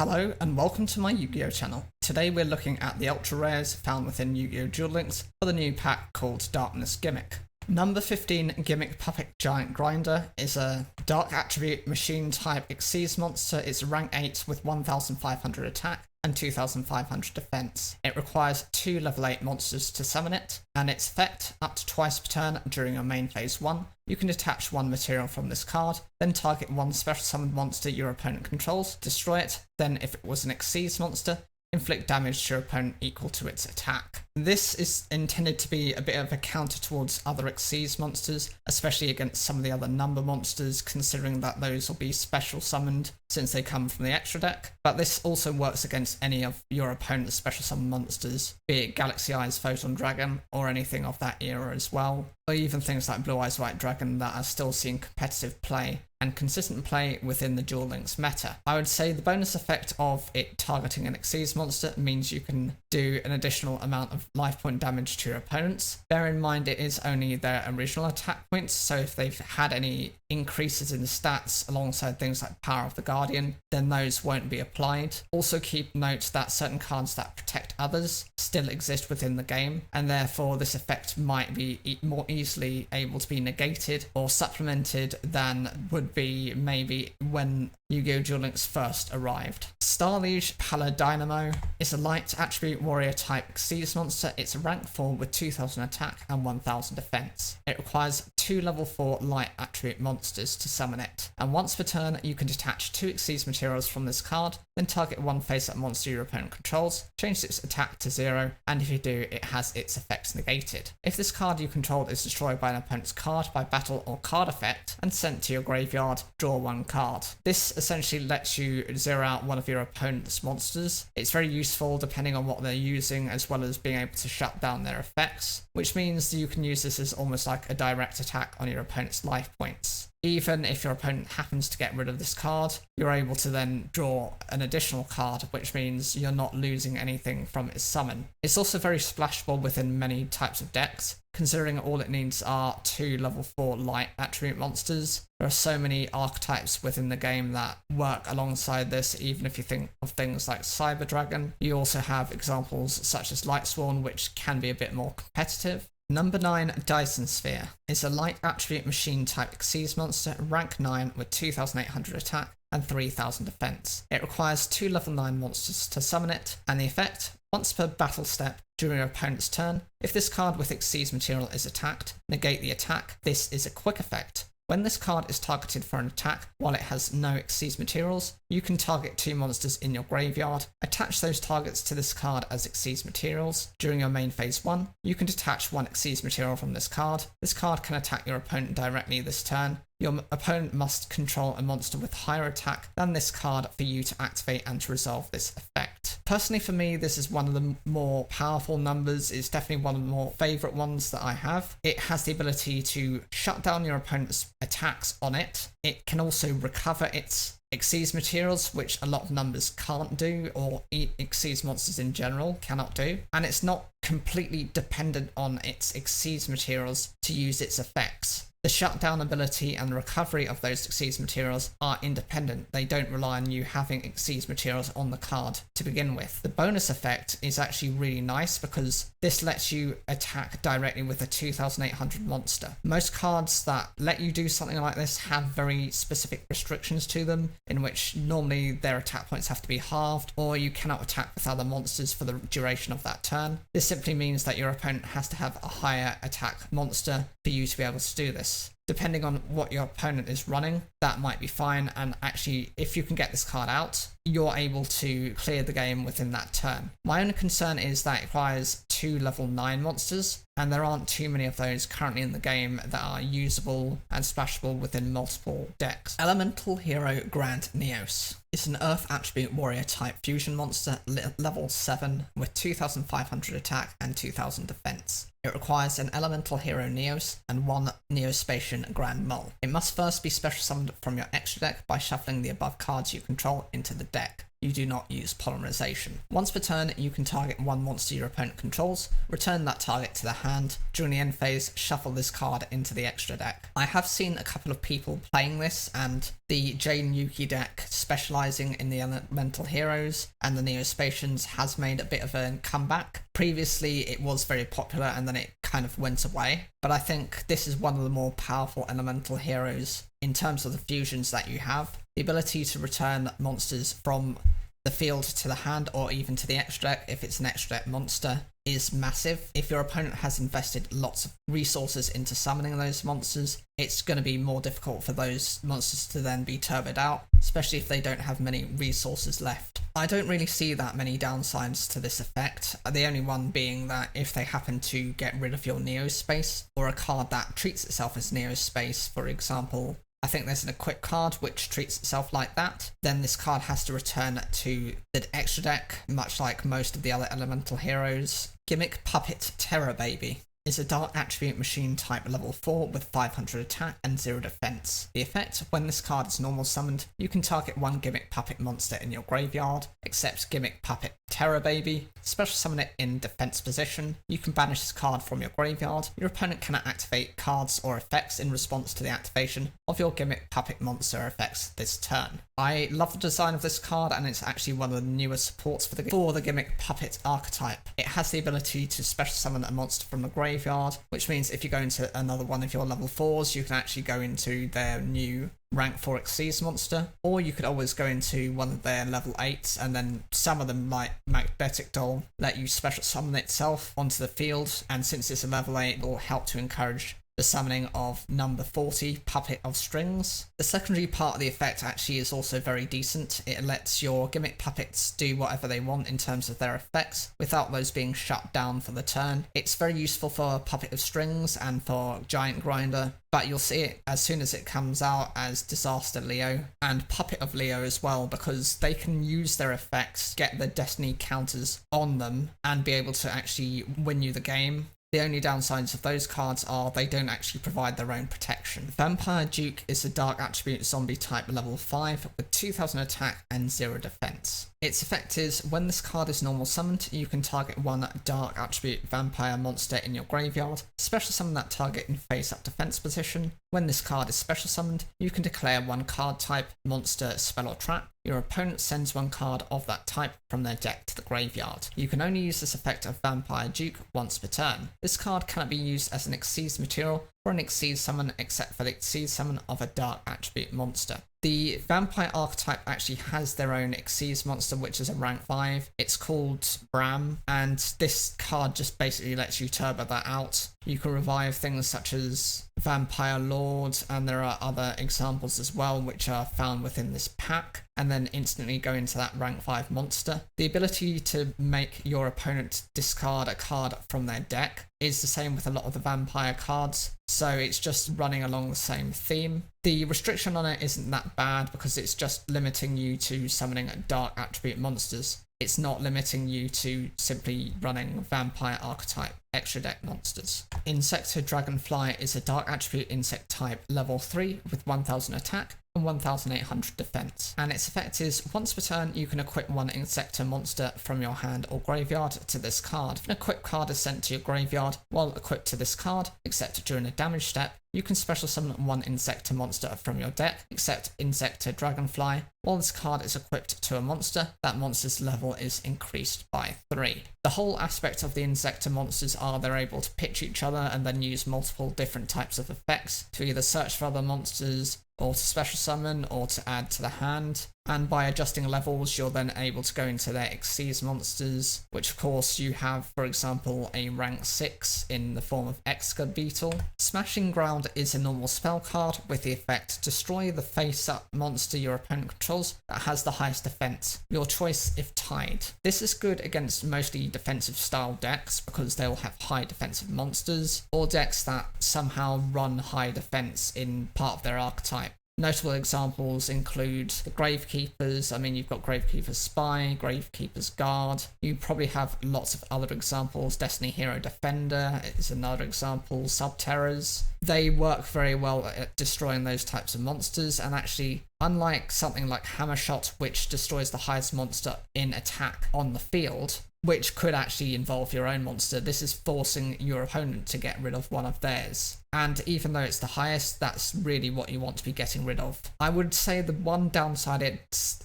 Hello and welcome to my Yu-Gi-Oh channel. Today we're looking at the ultra rares found within Yu-Gi-Oh! Duel Links for the new pack called Darkness Gimmick. Number 15 Gimmick Puppet Giant Grinder is a dark attribute machine type Xyz monster. It's rank 8 with 1500 attack and 2500 defense. It requires 2 level 8 monsters to summon it, and its effect, up to twice per turn during your main phase 1, you can detach one material from this card, then target one special summoned monster your opponent controls, destroy it, then if it was an Xyz monster, inflict damage to your opponent equal to its attack. This is intended to be a bit of a counter towards other Xyz monsters, especially against some of the other number monsters, considering that those will be special summoned since they come from the extra deck. But this also works against any of your opponent's special summoned monsters, be it Galaxy Eyes Photon Dragon or anything of that era as well, or even things like Blue Eyes White Dragon that are still seeing competitive play and consistent play within the Duel Links meta. I would say the bonus effect of it targeting an Xyz monster means you can do an additional amount of life point damage to your opponents. Bear in mind it is only their original attack points, so if they've had any increases in the stats alongside things like Power of the Guardian, then those won't be applied. Also keep note that certain cards that protect others still exist within the game, and therefore this effect might be more easily able to be negated or supplemented than would be maybe when Yu-Gi-Oh! Duel Links first arrived. Starliege Paladynamo is a light attribute warrior type Xyz monster. It's rank 4 with 2000 attack and 1000 defense. It requires 2 level 4 light attribute monsters to summon it, and once per turn you can detach 2 Xyz materials from this card, then target one face-up monster your opponent controls, change its attack to 0, and if you do, it has its effects negated. If this card you control is destroyed by an opponent's card by battle or card effect and sent to your graveyard, draw one card. This essentially lets you zero out one of your opponent's monsters. It's very useful depending on what they're using, as well as being able to shut down their effects, which means you can use this as almost like a direct attack on your opponent's life points. Even if your opponent happens to get rid of this card, you're able to then draw an additional card, which means you're not losing anything from its summon. It's also very splashable within many types of decks, considering all it needs are 2 level 4 light attribute monsters. There are so many archetypes within the game that work alongside this, even if you think of things like Cyber Dragon. You also have examples such as Lightsworn, which can be a bit more competitive. Number 9 Dyson Sphere is a light attribute machine type Xyz monster, rank 9 with 2800 attack and 3000 defense. It requires 2 level 9 monsters to summon it, and the effect, once per battle step during your opponent's turn, if this card with Xyz material is attacked, negate the attack. This is a quick effect. When this card is targeted for an attack while it has no Xyz materials, you can target 2 monsters in your graveyard, attach those targets to this card as Xyz materials. During your main phase 1, you can detach 1 Xyz material from this card. This card can attack your opponent directly this turn. Your opponent must control a monster with higher attack than this card for you to activate and to resolve this effect. Personally for me, this is one of the more powerful numbers. It's definitely one of the more favourite ones that I have. It has the ability to shut down your opponent's attacks on it. It can also recover its Xyz materials, which a lot of numbers can't do, or Xyz monsters in general cannot do, and it's not completely dependent on its Xyz materials to use its effects. The shutdown ability and the recovery of those Xyz materials are independent. They don't rely on you having Xyz materials on the card to begin with. The bonus effect is actually really nice because this lets you attack directly with a 2800 monster. Most cards that let you do something like this have very specific restrictions to them, in which normally their attack points have to be halved, or you cannot attack with other monsters for the duration of that turn. This simply means that your opponent has to have a higher attack monster for you to be able to do this. Depending on what your opponent is running, that might be fine, and actually if you can get this card out, you're able to clear the game within that turn. My only concern is that it requires 2 level 9 monsters, and there aren't too many of those currently in the game that are usable and splashable within multiple decks. Elemental Hero Grand Neos is an Earth attribute warrior type fusion monster, level 7 with 2500 attack and 2000 defense. It requires an Elemental Hero Neos and 1 Neospatian Grand Mole. It must first be special summoned from your extra deck by shuffling the above cards you control into the deck. You do not use polymerization. Once per turn, you can target 1 monster your opponent controls, return that target to the hand. During the end phase, shuffle this card into the extra deck. I have seen a couple of people playing this, and the Jane Yuki deck specialising in the elemental heroes and the Neospatians has made a bit of a comeback. Previously it was very popular and then it kind of went away, but I think this is one of the more powerful elemental heroes in terms of the fusions that you have. The ability to return monsters from the field to the hand or even to the extra deck if it's an extra deck monster is massive. If your opponent has invested lots of resources into summoning those monsters, it's going to be more difficult for those monsters to then be turboed out, especially if they don't have many resources left. I don't really see that many downsides to this effect, the only one being that if they happen to get rid of your Neo space, or a card that treats itself as Neo space, for example, I think there's an equip card which treats itself like that, then this card has to return to the extra deck, much like most of the other elemental heroes. Gimmick Puppet Terror Baby is a dark attribute machine type level 4 with 500 attack and 0 defense. The effect, when this card is normal summoned, you can target one Gimmick Puppet monster in your graveyard, except Gimmick Puppet Terror Baby. Special summon it in defense position. You can banish this card from your graveyard. Your opponent cannot activate cards or effects in response to the activation of your Gimmick Puppet monster effects this turn. I love the design of this card, and it's actually one of the newer supports for the Gimmick Puppet archetype. It has the ability to special summon a monster from the graveyard, which means if you go into another one of your level 4s, you can actually go into their new rank 4 Xyz monster, or you could always go into one of their level 8s, and then some of them, like Magnetic Doll, let you special summon itself onto the field, and since it's a level 8, it will help to encourage the summoning of number 40, Puppet of Strings. The secondary part of the effect actually is also very decent. It lets your gimmick puppets do whatever they want in terms of their effects without those being shut down for the turn. It's very useful for Puppet of Strings and for Giant Grinder, but you'll see it as soon as it comes out as Disaster Leo and Puppet of Leo as well, because they can use their effects, get the destiny counters on them, and be able to actually win you the game. The only downsides of those cards are they don't actually provide their own protection. Vampire Duke is a dark attribute zombie type level 5 with 2000 attack and 0 defense. Its effect is, when this card is normal summoned, you can target one dark attribute vampire monster in your graveyard, special summon that target in face up defense position. When this card is special summoned, you can declare one card type, monster, spell or trap. Your opponent sends one card of that type from their deck to the graveyard. You can only use this effect of Vampire Duke once per turn. This card cannot be used as an Xyz material or an Xyz summon except for the Xyz summon of a dark attribute monster. The vampire archetype actually has their own Xyz monster, which is a rank 5. It's called Bram, and this card just basically lets you turbo that out. You can revive things such as Vampire Lord, and there are other examples as well which are found within this pack, and then instantly go into that rank 5 monster. The ability to make your opponent discard a card from their deck is the same with a lot of the vampire cards, so it's just running along the same theme. The restriction on it isn't that bad because it's just limiting you to summoning dark attribute monsters. It's not limiting you to simply running vampire archetype extra deck monsters. Insecto Dragonfly is a dark attribute insect type level 3 with 1000 attack and 1800 defense, and its effect is, once per turn you can equip one Insecto monster from your hand or graveyard to this card. If an equipped card is sent to your graveyard while equipped to this card, except during a damage step, you can special summon one Insecto monster from your deck, except Insecto Dragonfly. While this card is equipped to a monster, that monster's level is increased by 3. The whole aspect of the Insecto monsters are they're able to pitch each other and then use multiple different types of effects to either search for other monsters, or to special summon, or to add to the hand. And by adjusting levels, you're then able to go into their Xyz monsters, which of course you have, for example, a rank 6 in the form of Excalibur. Smashing Ground is a normal spell card with the effect, destroy the face-up monster your opponent controls that has the highest defense, your choice if tied. This is good against mostly defensive style decks because they'll have high defensive monsters, or decks that somehow run high defense in part of their archetype. Notable examples include the Gravekeepers. I mean, you've got Gravekeeper's Spy, Gravekeeper's Guard. You probably have lots of other examples. Destiny Hero Defender is another example. Subterrors. They work very well at destroying those types of monsters, and actually, unlike something like Hammer Shot, which destroys the highest monster in attack on the field, which could actually involve your own monster, this is forcing your opponent to get rid of one of theirs. And even though it's the highest, that's really what you want to be getting rid of. I would say the one downside,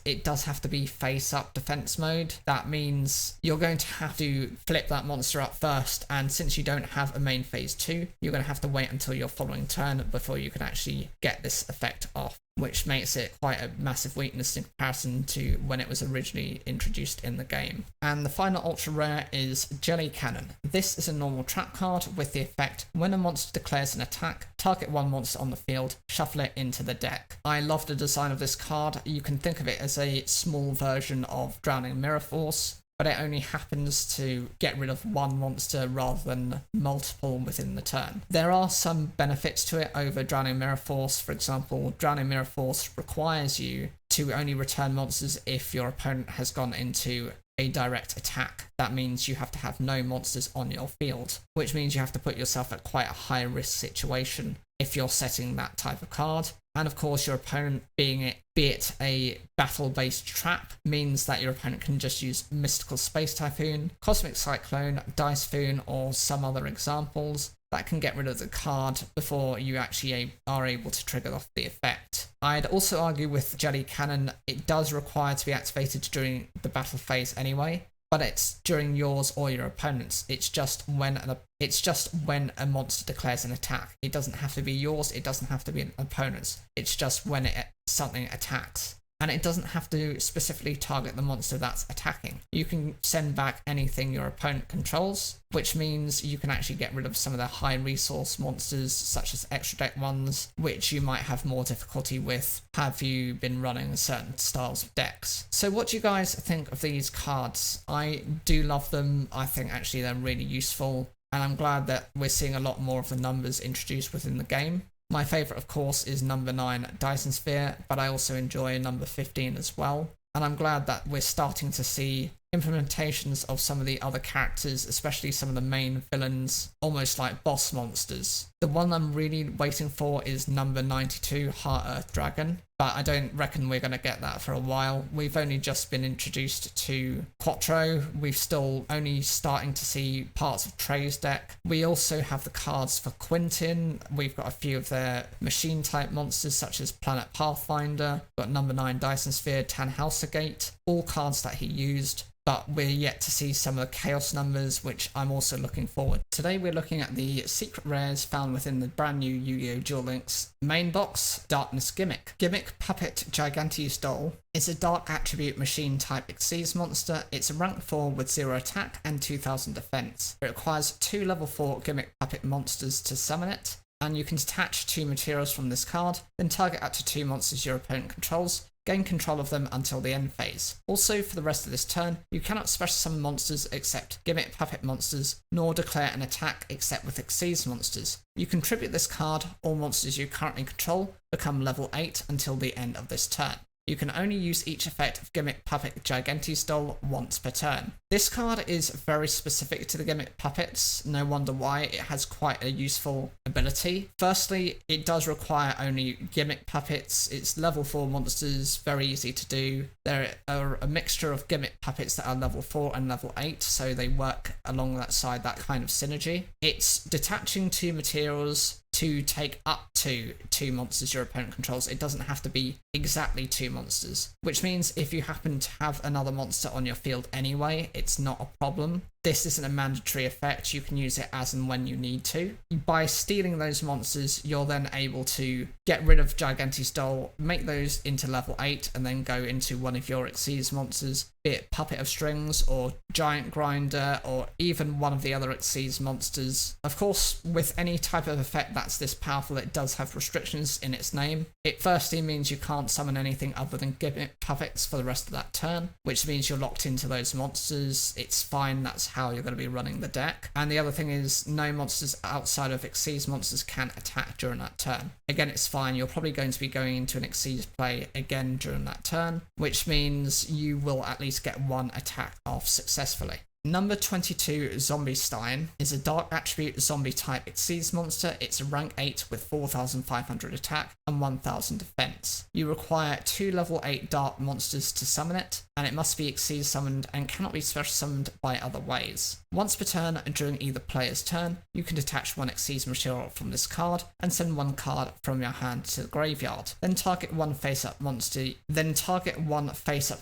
it does have to be face-up defense mode. That means you're going to have to flip that monster up first, and since you don't have a main phase 2, you're going to have to wait until your following turn before you can actually get this effect off, which makes it quite a massive weakness in comparison to when it was originally introduced in the game. And the final ultra rare is Jelly Cannon. This is a normal trap card with the effect, when a monster declares an attack, target one monster on the field, shuffle it into the deck. I love the design of this card. You can think of it as a small version of Drowning Mirror Force, but it only happens to get rid of one monster rather than multiple within the turn. There are some benefits to it over Drowning Mirror Force. For example, Drowning Mirror Force requires you to only return monsters if your opponent has gone into a direct attack. That means you have to have no monsters on your field, which means you have to put yourself at quite a high risk situation if you're setting that type of card. And of course, your opponent, be it a battle-based trap, means that your opponent can just use Mystical Space Typhoon, Cosmic Cyclone, Dice Foon, or some other examples that can get rid of the card before you actually are able to trigger off the effect. I'd also argue with Jelly Cannon, it does require to be activated during the battle phase anyway, but it's during yours or your opponent's. It's just when a monster declares an attack. It doesn't have to be yours, it doesn't have to be an opponent's. It's just when something attacks. And it doesn't have to specifically target the monster that's attacking. You can send back anything your opponent controls, which means you can actually get rid of some of the high resource monsters, such as extra deck ones, which you might have more difficulty with have you been running certain styles of decks. So what do you guys think of these cards? I do love them. I think actually they're really useful, and I'm glad that we're seeing a lot more of the numbers introduced within the game. My favourite, of course, is number 9, Dyson Sphere, but I also enjoy number 15 as well. And I'm glad that we're starting to see implementations of some of the other characters, especially some of the main villains, almost like boss monsters. The one I'm really waiting for is number 92, Heart Earth Dragon, but I don't reckon we're going to get that for a while. We've only just been introduced to Quattro. We're still only starting to see parts of Trey's deck. We also have the cards for Quintin. We've got a few of their machine type monsters such as Planet Pathfinder. We've got number 9 Dyson Sphere, Tannhauser Gate, all cards that he used. But we're yet to see some of the chaos numbers, which I'm also looking forward. Today we're looking at the secret rares found within the brand new Yu-Gi-Oh! Duel Links main box, Darkness Gimmick. Gimmick Puppet Giganteus Doll is a dark attribute machine type Xyz monster. It's a rank 4 with 0 attack and 2000 defense. It requires 2 level 4 Gimmick Puppet monsters to summon it, and you can detach 2 materials from this card, then target up to 2 monsters your opponent controls. Gain control of them until the end phase. Also, for the rest of this turn, you cannot special summon monsters except Gimmick Puppet monsters, nor declare an attack except with Xyz monsters. You can tribute this card, all monsters you currently control become level 8 until the end of this turn. You can only use each effect of Gimmick Puppet Giganteus Doll once per turn. This card is very specific to the Gimmick Puppets, no wonder why. It has quite a useful ability. Firstly, it does require only Gimmick Puppets. It's level 4 monsters, very easy to do. There are a mixture of Gimmick Puppets that are level 4 and level 8, so they work along that side, that kind of synergy. It's detaching 2 materials to take up to 2 monsters your opponent controls. It doesn't have to be exactly 2 monsters, which means if you happen to have another monster on your field anyway, it's not a problem. This isn't a mandatory effect, you can use it as and when you need to. By stealing those monsters, you're then able to get rid of Giganteus Doll, make those into level 8, and then go into one of your Xyz monsters, be it Puppet of Strings, or Giant Grinder, or even one of the other Xyz monsters. Of course, with any type of effect that's this powerful, it does have restrictions in its name. It firstly means you can't summon anything other than Gimmick Puppets for the rest of that turn, which means you're locked into those monsters. It's fine, that's how you're going to be running the deck. And the other thing is, no monsters outside of Xyz monsters can attack during that turn. Again, it's fine, you're probably going to be going into an Xyz play again during that turn, which means you will at least get 1 attack off successfully. Number 22, Zombiestein, is a dark attribute zombie type exceeds monster. It's a rank 8 with 4,500 attack and 1,000 defense. You require 2 level 8 dark monsters to summon it, and it must be exceeds summoned and cannot be special summoned by other ways. Once per turn during either player's turn, you can detach one exceeds material from this card and send one card from your hand to the graveyard. Then target one face-up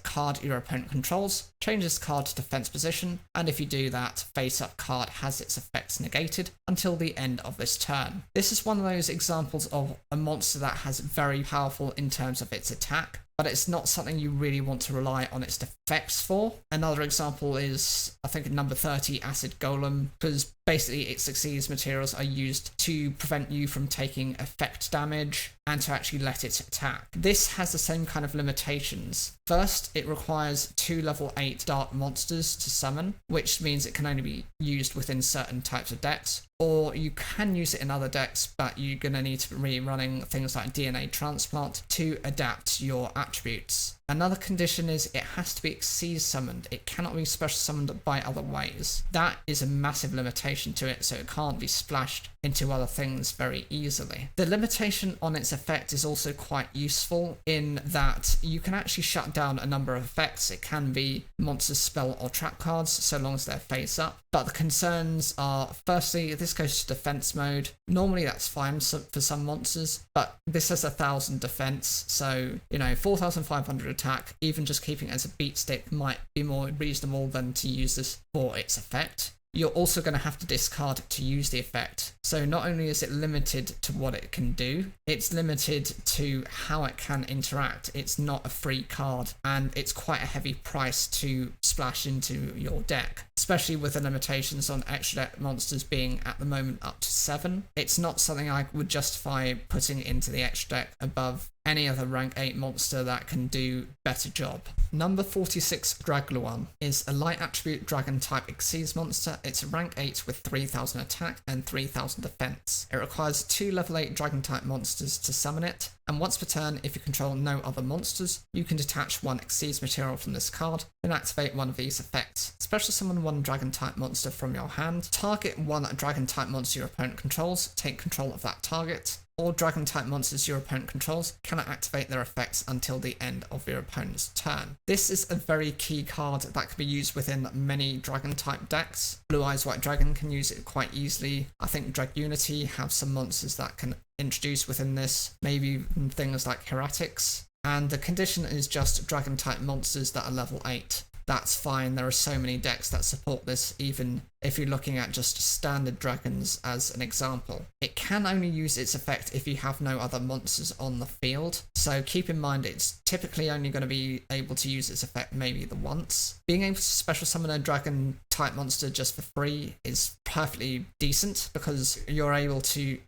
card your opponent controls, change this card to defense position, and if you do that, face-up card has its effects negated until the end of this turn. This is one of those examples of a monster that has very powerful in terms of its attack, but it's not something you really want to rely on its effects for. Another example is, I think, number 30, Acid Golem, because basically its succeeds materials are used to prevent you from taking effect damage and to actually let it attack. This has the same kind of limitations. First, it requires 2 level 8 dark monsters to summon, which means it can only be used within certain types of decks, or you can use it in other decks, but you're going to need to be running things like DNA Transplant to adapt your attributes. Another condition is it has to be exceed summoned. It cannot be special summoned by other ways. That is a massive limitation to it, so it can't be splashed into other things very easily. The limitation on its effect is also quite useful in that you can actually shut down a number of effects. It can be monster, spell, or trap cards, so long as they're face up. But the concerns are, firstly, this goes to defense mode. Normally that's fine for some monsters, but this has 1,000 defense, so, 4,500 attack, even just keeping it as a beat stick might be more reasonable than to use this for its effect. You're also going to have to discard to use the effect. So not only is it limited to what it can do, it's limited to how it can interact. It's not a free card, and it's quite a heavy price to splash into your deck, especially with the limitations on extra deck monsters being at the moment up to 7. It's not something I would justify putting into the extra deck above any other rank 8 monster that can do better job. Number 46, Dragluon, is a light attribute dragon type exceeds monster. It's a rank 8 with 3,000 attack and 3,000 defense. It requires 2 level 8 dragon type monsters to summon it, and once per turn, if you control no other monsters, you can detach one exceeds material from this card, then activate one of these effects. Special summon one dragon type monster from your hand, target one dragon type monster your opponent controls, take control of that target. All dragon type monsters your opponent controls cannot activate their effects until the end of your opponent's turn. This is a very key card that can be used within many dragon type decks. Blue Eyes White Dragon can use it quite easily. I think Dragunity have some monsters that can introduce within this, maybe things like Heretics. And the condition is just dragon type monsters that are level 8. That's fine. There are so many decks that support this, even if you're looking at just standard dragons as an example. It can only use its effect if you have no other monsters on the field, so keep in mind it's typically only going to be able to use its effect maybe the once. Being able to special summon a dragon type monster just for free is perfectly decent, because you're able to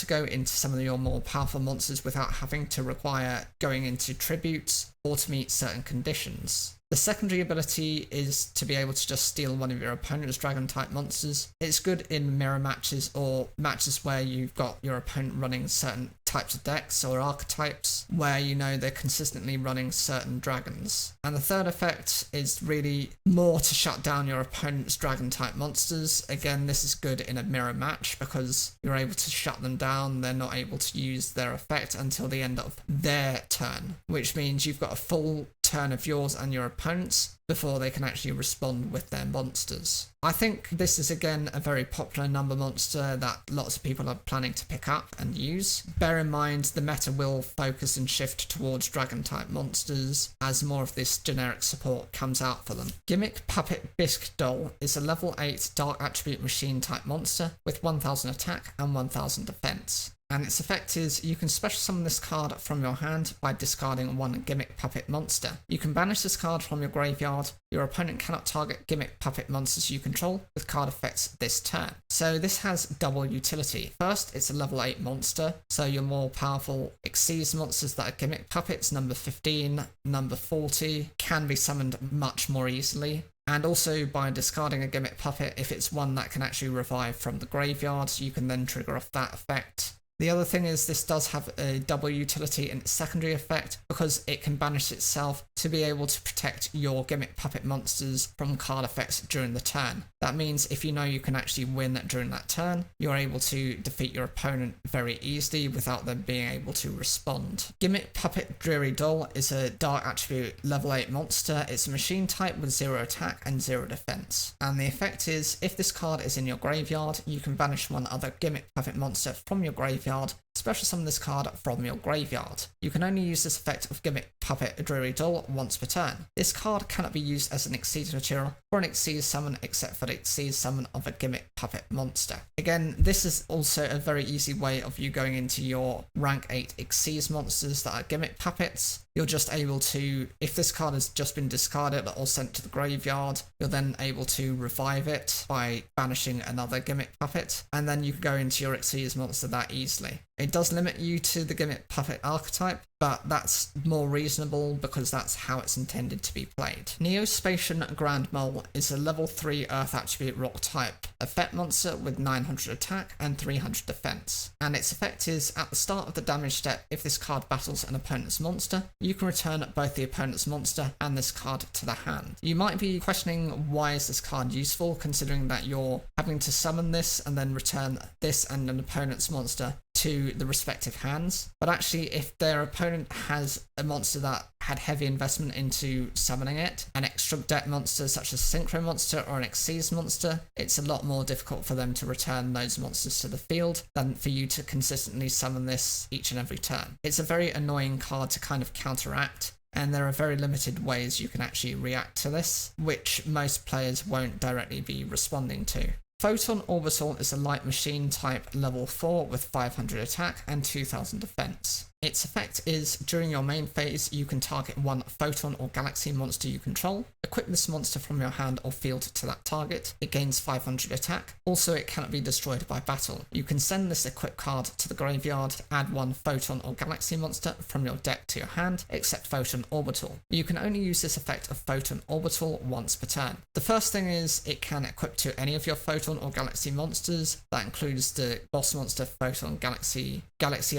go into some of your more powerful monsters without having to require going into tributes or to meet certain conditions. The secondary ability is to be able to just steal one of your opponent's dragon type monsters. It's good in mirror matches or matches where you've got your opponent running certain types of decks or archetypes where they're consistently running certain dragons. And the third effect is really more to shut down your opponent's dragon type monsters. Again, this is good in a mirror match because you're able to shut them down. They're not able to use their effect until the end of their turn, which means you've got a full turn of yours and your opponent's before they can actually respond with their monsters. I think this is again a very popular number monster that lots of people are planning to pick up and use. Bear in mind the meta will focus and shift towards dragon type monsters as more of this generic support comes out for them. Gimmick Puppet Bisque Doll is a level 8 dark attribute machine type monster with 1,000 attack and 1,000 defense. And its effect is you can special summon this card from your hand by discarding one Gimmick Puppet monster. You can banish this card from your graveyard. Your opponent cannot target Gimmick Puppet monsters you control with card effects this turn. So this has double utility. First, it's a level 8 monster, so your more powerful exceeds monsters that are Gimmick Puppets, number 15, number 40, can be summoned much more easily. And also by discarding a Gimmick Puppet, if it's one that can actually revive from the graveyard, you can then trigger off that effect. The other thing is this does have a double utility in its secondary effect because it can banish itself to be able to protect your gimmick puppet monsters from card effects during the turn. That means if you know you can actually win during that turn, you're able to defeat your opponent very easily without them being able to respond. Gimmick Puppet Dreary Duel is a dark attribute level 8 monster. It's a machine type with 0 attack and 0 defense. And the effect is, if this card is in your graveyard, you can banish one other Gimmick Puppet monster from your graveyard, special summon this card from your graveyard. You can only use this effect of Gimmick Puppet Dreary Duel once per turn. This card cannot be used as an Exceed material or an Exceed summon except for the Exceed summon of a Gimmick Puppet monster. Again, this is also a very easy way of you going into your rank 8 Exceed monsters that are Gimmick Puppets. You're just able to, if this card has just been discarded or sent to the graveyard, you're then able to revive it by banishing another Gimmick Puppet, and then you can go into your Exceed monster that easily. It does limit you to the Gimmick Puppet archetype, but that's more reasonable because that's how it's intended to be played. Neospatian Grand Mole is a level 3 Earth attribute rock type effect monster with 900 attack and 300 defense. And its effect is, at the start of the damage step, if this card battles an opponent's monster, you can return both the opponent's monster and this card to the hand. You might be questioning why is this card useful, considering that you're having to summon this and then return this and an opponent's monster to the respective hands. But actually, if their opponent has a monster that had heavy investment into summoning it, an extra deck monster such as Synchro monster or an Exceed monster, it's a lot more difficult for them to return those monsters to the field than for you to consistently summon this each and every turn. It's a very annoying card to kind of counteract, and there are very limited ways you can actually react to this, which most players won't directly be responding to. Photon Orbital is a light machine type level 4 with 500 attack and 2000 defense. Its effect is, during your main phase, you can target one Photon or Galaxy monster you control, equip this monster from your hand or field to that target, it gains 500 attack, also it cannot be destroyed by battle. You can send this equipped card to the graveyard, add one Photon or Galaxy monster from your deck to your hand, except Photon Orbital. You can only use this effect of Photon Orbital once per turn. The first thing is, it can equip to any of your Photon or Galaxy monsters. That includes the boss monster Photon Galaxy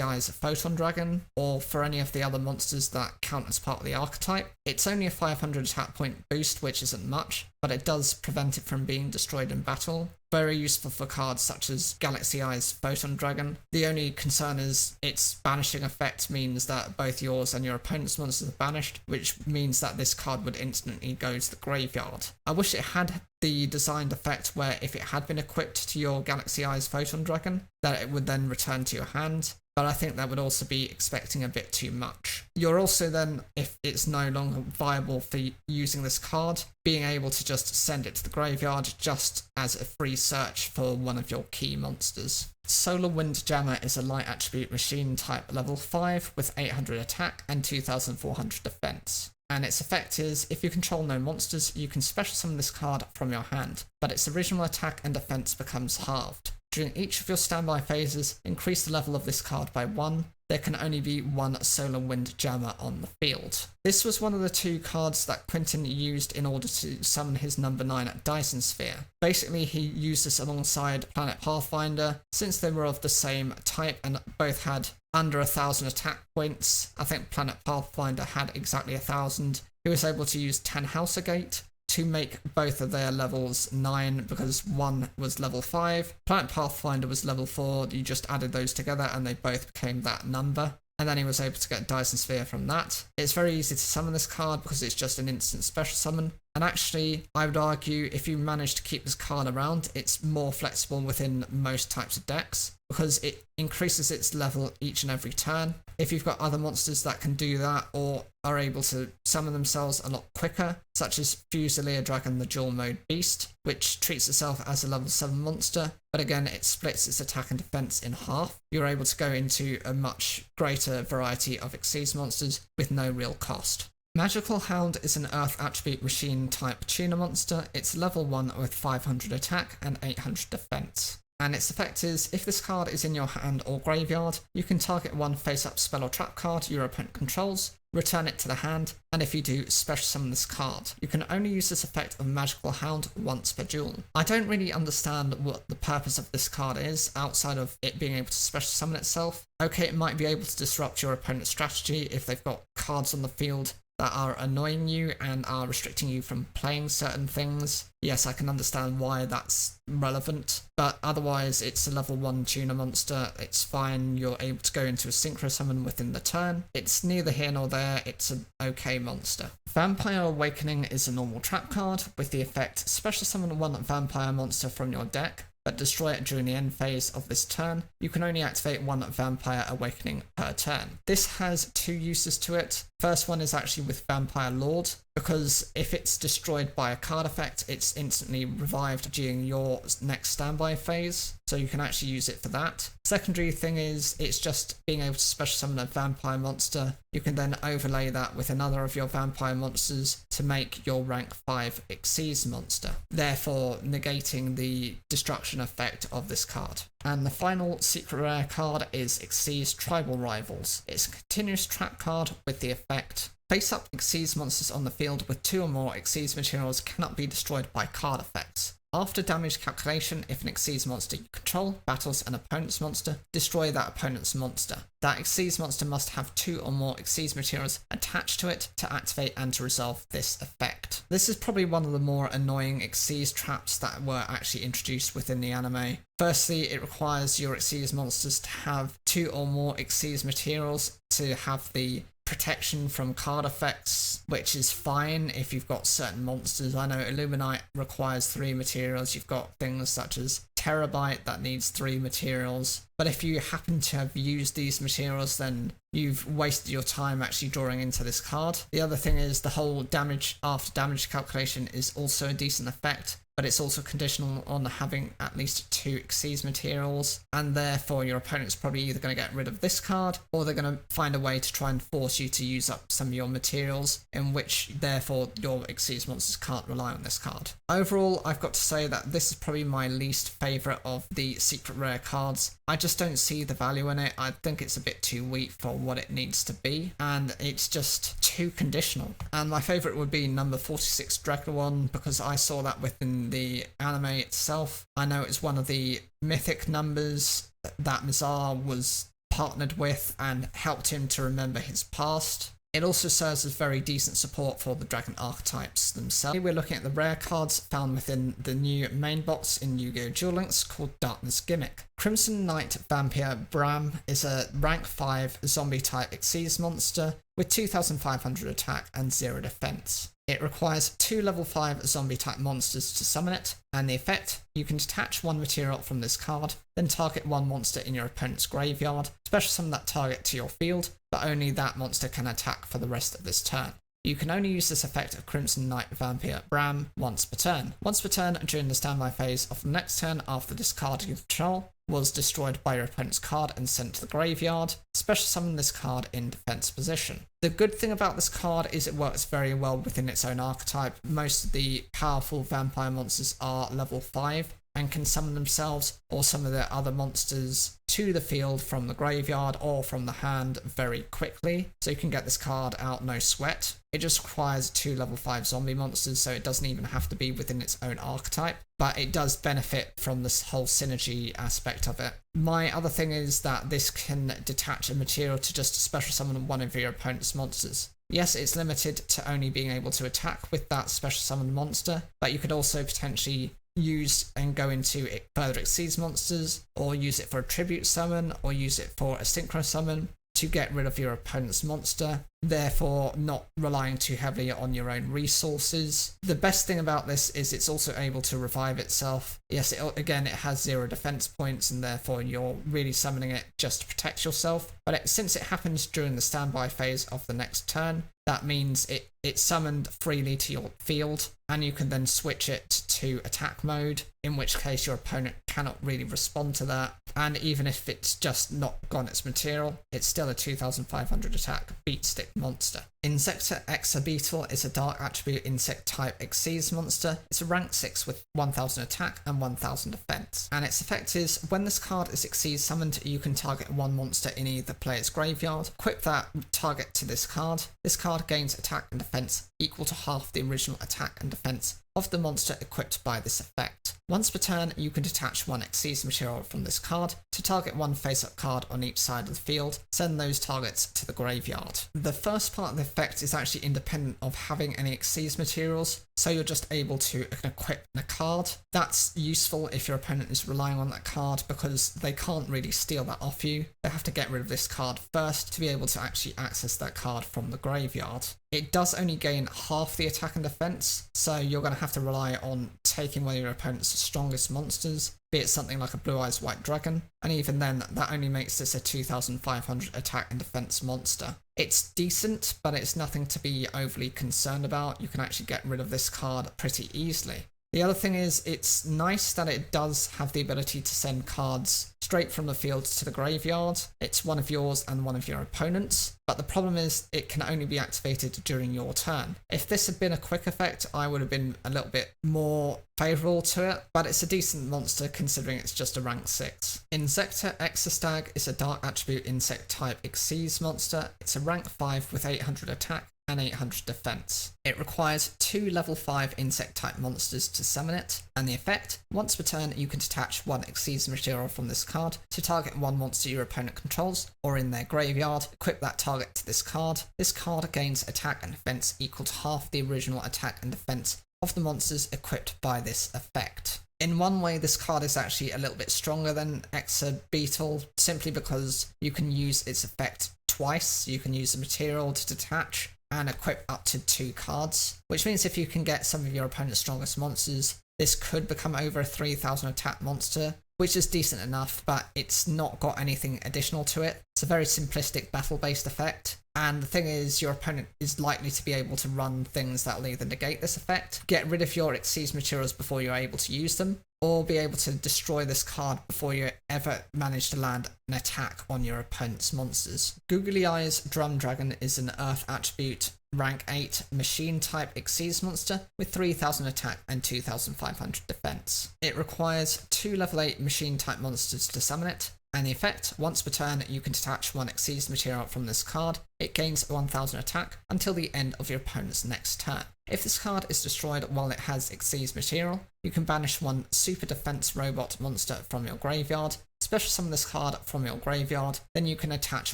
Eyes Photon Dragon, or for any of the other monsters that count as part of the archetype. It's only a 500 attack point boost, which isn't much, but it does prevent it from being destroyed in battle. Very useful for cards such as Galaxy Eyes Photon Dragon. The only concern is its banishing effect means that both yours and your opponent's monsters are banished, which means that this card would instantly go to the graveyard. I wish it had the designed effect where if it had been equipped to your Galaxy Eyes Photon Dragon, that it would then return to your hand, but I think that would also be expecting a bit too much. You're also then, if it's no longer viable for using this card, being able to just send it to the graveyard just as a free search for one of your key monsters. Solar Wind Jammer is a light attribute machine type level 5 with 800 attack and 2400 defense. And its effect is, if you control no monsters, you can special summon this card from your hand, but its original attack and defense becomes halved. During each of your standby phases, increase the level of this card by 1. There can only be one Solar Wind Jammer on the field. This was one of the two cards that Quentin used in order to summon his number 9 Dyson Sphere. Basically, he used this alongside Planet Pathfinder, since they were of the same type and both had under 1000 attack points. I think Planet Pathfinder had exactly 1000. He was able to use 10 House Gate to make both of their levels 9 because one was level 5. Planet Pathfinder was level 4. You just added those together and they both became that number. And then he was able to get Dyson Sphere from that. It's very easy to summon this card because it's just an instant special summon. And actually, I would argue if you manage to keep this card around, it's more flexible within most types of decks because it increases its level each and every turn. If you've got other monsters that can do that or are able to summon themselves a lot quicker, such as Fusilier Dragon the Dual Mode Beast, which treats itself as a level 7 monster, but again it splits its attack and defense in half. You're able to go into a much greater variety of Exceed monsters with no real cost. Magical Hound is an Earth attribute machine type tuner monster. It's level 1 with 500 attack and 800 defense. And its effect is, if this card is in your hand or graveyard, you can target one face-up spell or trap card your opponent controls, return it to the hand, and if you do, special summon this card. You can only use this effect of Magical Hound once per duel. I don't really understand what the purpose of this card is, outside of it being able to special summon itself. Okay, it might be able to disrupt your opponent's strategy if they've got cards on the field that are annoying you and are restricting you from playing certain things. Yes, I can understand why that's relevant, but otherwise it's a level 1 tuner monster. It's fine, you're able to go into a synchro summon within the turn. It's neither here nor there, it's an okay monster. Vampire Awakening is a normal trap card with the effect special summon one vampire monster from your deck, but destroy it during the end phase of this turn. You can only activate one Vampire Awakening per turn. This has two uses to it. First one is actually with Vampire Lord, because if it's destroyed by a card effect, it's instantly revived during your next standby phase, so you can actually use it for that. Secondary thing is, it's just being able to special summon a vampire monster. You can then overlay that with another of your vampire monsters to make your rank 5 Xyz monster, therefore negating the destruction effect of this card. And the final secret rare card is Xyz Tribal Rivals. It's a continuous trap card with the effect face up Xyz monsters on the field with 2 or more Xyz materials cannot be destroyed by card effects. After damage calculation, if an Xyz monster you control battles an opponent's monster, destroy that opponent's monster. That Xyz monster must have 2 or more Xyz materials attached to it to activate and to resolve this effect. This is probably one of the more annoying Xyz traps that were actually introduced within the anime. Firstly, it requires your Xyz monsters to have 2 or more Xyz materials to have the protection from card effects, which is fine if you've got certain monsters. I know Illuminite requires 3 materials. You've got things such as Terabyte that needs 3 materials. But if you happen to have used these materials, then you've wasted your time actually drawing into this card. The other thing is the whole damage after damage calculation is also a decent effect, but it's also conditional on having at least 2 Xyz materials, and therefore your opponent's probably either going to get rid of this card, or they're going to find a way to try and force you to use up some of your materials, in which therefore your Xyz monsters can't rely on this card. Overall, I've got to say that this is probably my least favourite of the secret rare cards. I just don't see the value in it. I think it's a bit too weak for what it needs to be, and it's just too conditional. And my favourite would be number 46 dragluon, because I saw that within the anime itself. I know it's one of the mythic numbers that Mizar was partnered with and helped him to remember his past. It also serves as very decent support for the dragon archetypes themselves. Here we're looking at the rare cards found within the new main box in Yu-Gi-Oh! Duel Links called Darkness Gimmick. Crimson Knight Vampire Bram is a rank 5 zombie type Xyz monster with 2500 attack and 0 defense. It requires 2 level 5 zombie type monsters to summon it, and the effect, you can detach 1 material from this card, then target 1 monster in your opponent's graveyard, special summon that target to your field, but only that monster can attack for the rest of this turn. You can only use this effect of Crimson Knight Vampire Bram once per turn. Once per turn during the standby phase of the next turn after discarding your control was destroyed by your opponent's card and sent to the graveyard. Special summon this card in defense position. The good thing about this card is it works very well within its own archetype. Most of the powerful vampire monsters are level 5 and can summon themselves or some of their other monsters to the field from the graveyard or from the hand very quickly, so you can get this card out no sweat. It just requires 2 level 5 zombie monsters, so it doesn't even have to be within its own archetype, but it does benefit from this whole synergy aspect of it. My other thing is that this can detach a material to just special summon one of your opponent's monsters. Yes, it's limited to only being able to attack with that special summon monster, but you could also potentially use and go into it further Xyz monsters, or use it for a tribute summon, or use it for a synchro summon to get rid of your opponent's monster, therefore not relying too heavily on your own resources. The best thing about this is it's also able to revive itself. Yes, it has 0 defense points, and therefore you're really summoning it just to protect yourself, but since it happens during the standby phase of the next turn, that means it's summoned freely to your field, and you can then switch it 2 attack mode, in which case your opponent cannot really respond to that, and even if it's just not gone its material, it's still a 2500 attack beat stick monster. Insecta Exabeetle is a dark attribute insect type Xyz monster. It's a rank 6 with 1000 attack and 1000 defense. And its effect is, when this card is Xyz summoned, you can target one monster in either player's graveyard, equip that target to this card. This card gains attack and defense equal to half the original attack and defense of the monster equipped by this effect. Once per turn, you can detach one Xyz material from this card to target one face-up card on each side of the field. Send those targets to the graveyard. The first part of the effect is actually independent of having any Xyz materials, so you're just able to equip a card. That's useful if your opponent is relying on that card because they can't really steal that off you. They have to get rid of this card first to be able to actually access that card from the graveyard. It does only gain half the attack and defense, so you're going to have to rely on taking one of your opponent's strongest monsters, be it something like a Blue Eyes White Dragon, and even then that only makes this a 2500 attack and defense monster. It's decent, but it's nothing to be overly concerned about. You can actually get rid of this card pretty easily. The other thing is, it's nice that it does have the ability to send cards straight from the field to the graveyard. It's one of yours and one of your opponents, but the problem is it can only be activated during your turn. If this had been a quick effect, I would have been a little bit more favourable to it, but it's a decent monster considering it's just a rank 6. Insecta Exastag is a dark attribute insect type Xyz monster. It's a rank 5 with 800 attack and 800 defense. It requires 2 level 5 insect type monsters to summon it, and the effect, once per turn you can detach one Xyz material from this card to target one monster your opponent controls or in their graveyard, equip that target to this card. This card gains attack and defense equal to half the original attack and defense of the monsters equipped by this effect. In one way, this card is actually a little bit stronger than Exabeetle, simply because you can use its effect twice. You can use the material to detach and equip up to 2 cards, which means if you can get some of your opponent's strongest monsters, this could become over a 3000 attack monster, which is decent enough, but it's not got anything additional to it. It's a very simplistic battle-based effect, and the thing is, your opponent is likely to be able to run things that will either negate this effect, get rid of your Xyz materials before you're able to use them, or be able to destroy this card before you ever manage to land an attack on your opponent's monsters. Googly Eyes Drum Dragon is an Earth attribute rank 8 machine type Xyz monster with 3000 attack and 2500 defense. It requires 2 level 8 machine type monsters to summon it, and the effect, once per turn you can detach one Xyz material from this card. It gains 1000 attack until the end of your opponent's next turn. If this card is destroyed while it has Xyz material, you can banish one super defense robot monster from your graveyard, special summon this card from your graveyard, then you can attach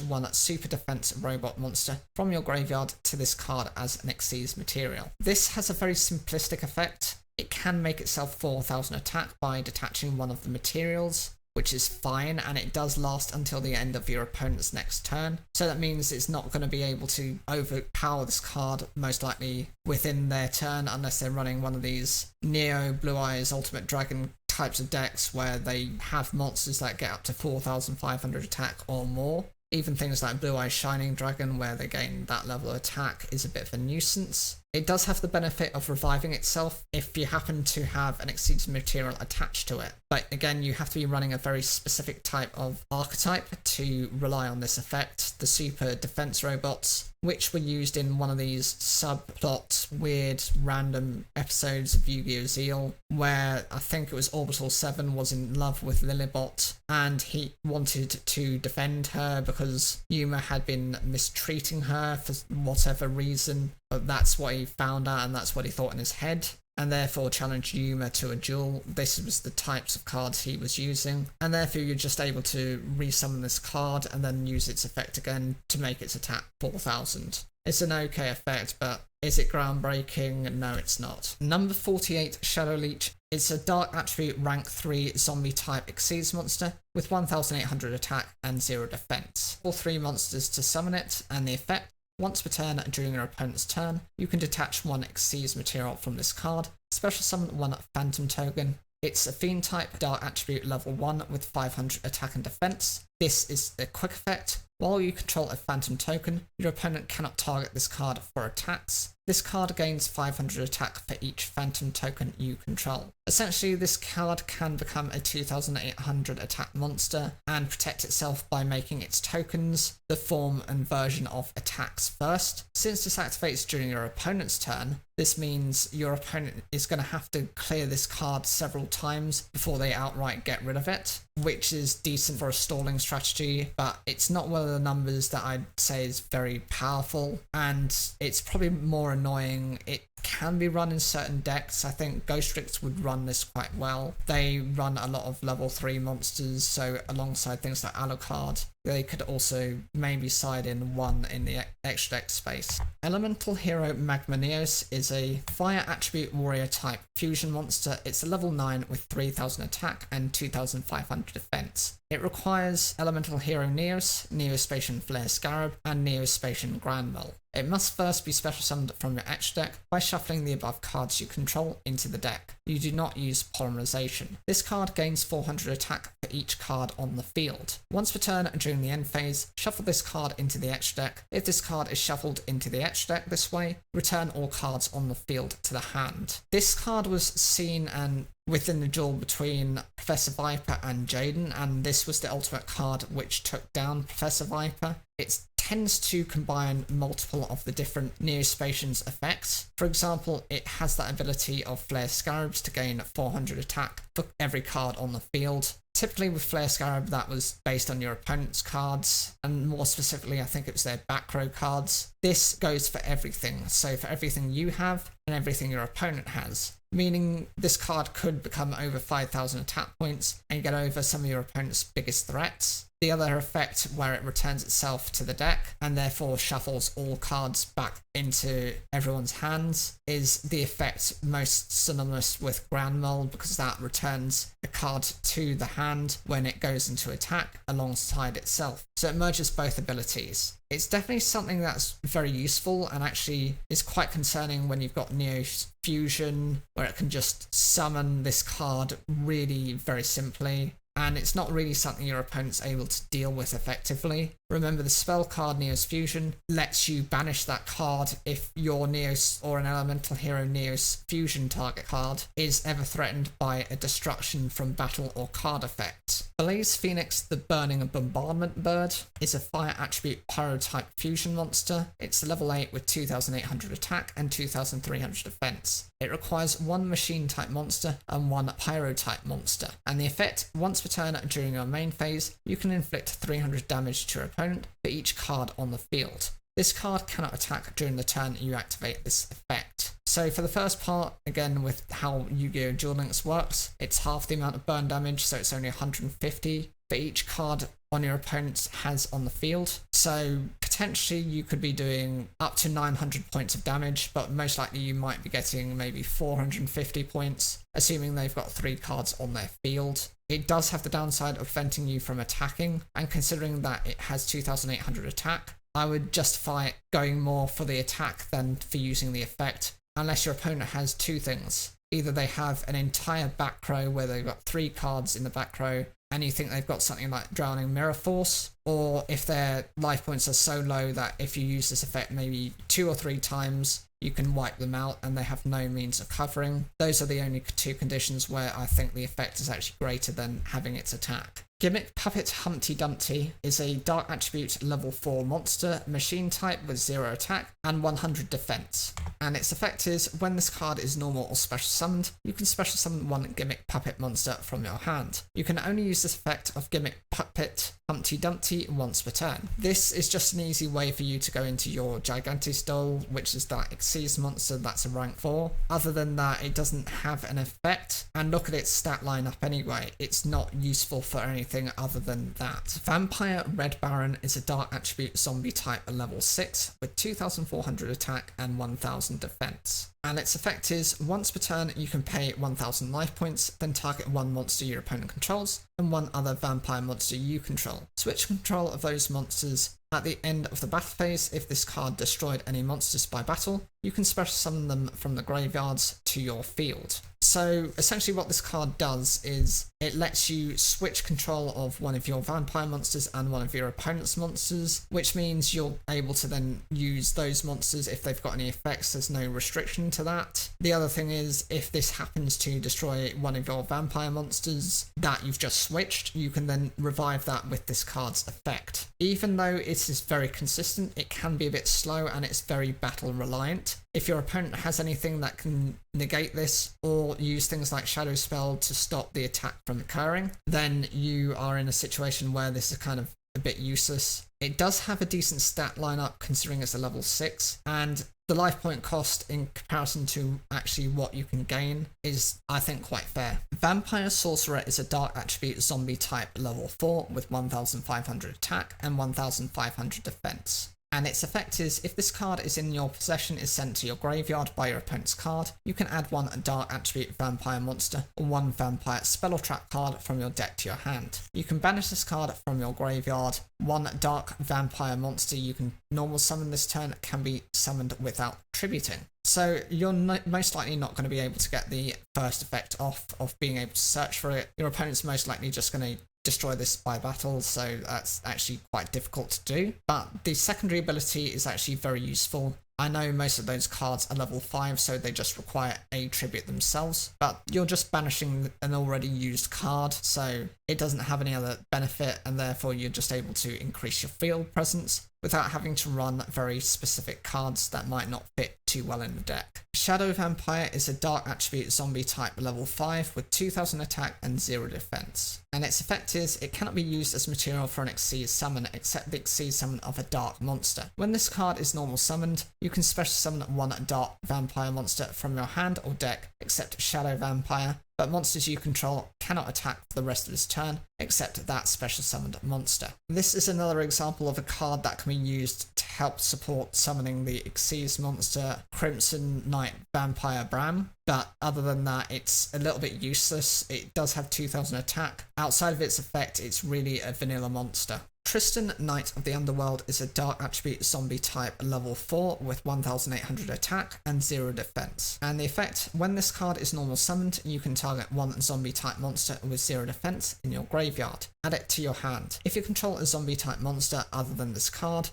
one super defense robot monster from your graveyard to this card as an Xyz material. This has a very simplistic effect. It can make itself 4000 attack by detaching one of the materials, which is fine, and it does last until the end of your opponent's next turn. So that means it's not going to be able to overpower this card, most likely within their turn, unless they're running one of these Neo Blue Eyes Ultimate Dragon types of decks where they have monsters that get up to 4500 attack or more. Even things like Blue Eyes Shining Dragon, where they gain that level of attack, is a bit of a nuisance. It does have the benefit of reviving itself if you happen to have an Xyz material attached to it. But again, you have to be running a very specific type of archetype to rely on this effect. The super defense robots, which were used in one of these subplot weird random episodes of Yu-Gi-Oh! Zeal, where I think it was Orbital 7 was in love with Lilibot and he wanted to defend her because Yuma had been mistreating her for whatever reason. But that's what he found out and that's what he thought in his head, and therefore challenged Yuma to a duel. This was the types of cards he was using, and therefore you're just able to resummon this card and then use its effect again to make its attack 4000. It's an okay effect, but is it groundbreaking? No, it's not. Number 48, Shadow Leech. It's a dark attribute rank 3 zombie type Xyz monster with 1800 attack and 0 defense. All 3 monsters to summon it, and the effect, once per turn during your opponent's turn, you can detach one Xyz material from this card, special summon one Phantom Token. It's a Fiend type dark attribute level 1 with 500 attack and defense. This is a quick effect. While you control a phantom token, your opponent cannot target this card for attacks. This card gains 500 attack for each phantom token you control. Essentially, this card can become a 2800 attack monster and protect itself by making its tokens the form and version of attacks first. Since this activates during your opponent's turn, this means your opponent is going to have to clear this card several times before they outright get rid of it, which is decent for a stalling strategy, but it's not one of the numbers that I'd say is very powerful, and it's probably more annoying. It can be run in certain decks. I think Ghost Ricks would run this quite well. They run a lot of level 3 monsters, so alongside things like Alucard, they could also maybe side in one in the extra deck space. Elemental Hero Magma Neos is a fire attribute warrior type fusion monster. It's a level 9 with 3000 attack and 2500 defense. It requires Elemental Hero Neos, Neospatian Flare Scarab, and Neospatian Granville. It must first be special summoned from your extra deck by shuffling the above cards you control into the deck. You do not use polymerization. This card gains 400 attack for each card on the field. Once per turn during the end phase, shuffle this card into the extra deck. If this card is shuffled into the extra deck this way, return all cards on the field to the hand. This card was seen and within the duel between Professor Viper and Jaden, and this was the ultimate card which took down Professor Viper. It tends to combine multiple of the different Neospatian's effects. For example, it has that ability of Flare Scarabs to gain 400 attack for every card on the field. Typically with Flare Scarab, that was based on your opponent's cards, and more specifically, I think it was their back row cards. This goes for everything, so for everything you have and everything your opponent has, meaning this card could become over 5000 attack points and get over some of your opponent's biggest threats. The other effect, where it returns itself to the deck and therefore shuffles all cards back into everyone's hands, is the effect most synonymous with Granville, because that returns a card to the hand when it goes into attack alongside itself. So it merges both abilities. It's definitely something that's very useful and actually is quite concerning when you've got Neo Fusion, where it can just summon this card really very simply, and it's not really something your opponent's able to deal with effectively. Remember, the spell card Neos Fusion lets you banish that card if your Neos or an Elemental Hero Neos Fusion target card is ever threatened by a destruction from battle or card effect. Blaze Phoenix, the Burning Bombardment Bird, is a fire attribute pyro type fusion monster. It's level 8 with 2800 attack and 2300 defense. It requires one machine type monster and one pyro type monster, and the effect, once per turn during your main phase, you can inflict 300 damage to your opponent for each card on the field. This card cannot attack during the turn you activate this effect. So for the first part, again with how Yu-Gi-Oh! Duel Links works, it's half the amount of burn damage, so it's only 150 for each card on your opponent has on the field. So potentially you could be doing up to 900 points of damage, but most likely you might be getting maybe 450 points, assuming they've got 3 cards on their field. It does have the downside of preventing you from attacking, and considering that it has 2800 attack, I would justify going more for the attack than for using the effect, unless your opponent has 2 things. Either they have an entire back row where they've got 3 cards in the back row, and you think they've got something like Drowning Mirror Force, or if their life points are so low that if you use this effect maybe 2 or 3 times, you can wipe them out and they have no means of covering. Those are the only 2 conditions where I think the effect is actually greater than having its attack. Gimmick Puppet Humpty Dumpty is a dark attribute level 4 monster, machine type with 0 attack and 100 defense. And its effect is, when this card is normal or special summoned, you can special summon one Gimmick Puppet monster from your hand. You can only use this effect of Gimmick Puppet Humpty Dumpty once per turn. This is just an easy way for you to go into your Gigantistol, which is that Xyz monster that's a rank 4. Other than that, it doesn't have an effect, and look at its stat lineup anyway, it's not useful for anything other than that. Vampire Red Baron is a dark attribute zombie type at level 6 with 2400 attack and 1000 defense. And its effect is, once per turn you can pay 1000 life points, then target one monster your opponent controls, and one other vampire monster you control. Switch control of those monsters at the end of the battle phase. If this card destroyed any monsters by battle, you can special summon them from the graveyards to your field. So essentially what this card does is it lets you switch control of one of your vampire monsters and one of your opponent's monsters, which means you're able to then use those monsters if they've got any effects. There's no restriction to that. The other thing is, if this happens to destroy one of your vampire monsters that you've just switched, you can then revive that with this card's effect. Even though it is very consistent, it can be a bit slow and it's very battle reliant. If your opponent has anything that can negate this, or use things like Shadow Spell to stop the attack from occurring, then you are in a situation where this is kind of a bit useless. It does have a decent stat lineup considering it's a level 6, and the life point cost in comparison to actually what you can gain is, I think, quite fair. Vampire Sorcerer is a dark attribute zombie type level 4 with 1500 attack and 1500 defense. And its effect is, if this card is in your possession is sent to your graveyard by your opponent's card, you can add one dark attribute vampire monster or one vampire spell or trap card from your deck to your hand. You can banish this card from your graveyard. One dark vampire monster you can normal summon this turn can be summoned without attributing. So you're most likely not going to be able to get the first effect off of being able to search for it. Your opponent's most likely just going to destroy this by battle, so that's actually quite difficult to do. But the secondary ability is actually very useful. I know most of those cards are level 5, so they just require a tribute themselves, but you're just banishing an already used card, so it doesn't have any other benefit, and therefore you're just able to increase your field presence without having to run very specific cards that might not fit too well in the deck. Shadow Vampire is a dark attribute zombie type level 5 with 2000 attack and 0 defense. And its effect is, it cannot be used as material for an Xyz summon except the Xyz summon of a dark monster. When this card is normal summoned, you can special summon one dark vampire monster from your hand or deck except Shadow Vampire, but monsters you control cannot attack for the rest of this turn except that special summoned monster. This is another example of a card that can be used to help support summoning the Xyz monster Crimson Knight Vampire Bram, but other than that it's a little bit useless. It does have 2000 attack. Outside of its effect, it's really a vanilla monster. Tristan, Knight of the Underworld, is a dark attribute zombie type level 4 with 1800 attack and 0 defense. And the effect, when this card is normal summoned, you can target one zombie type monster with 0 defense in your graveyard. Add it to your hand. If you control a zombie type monster other than this card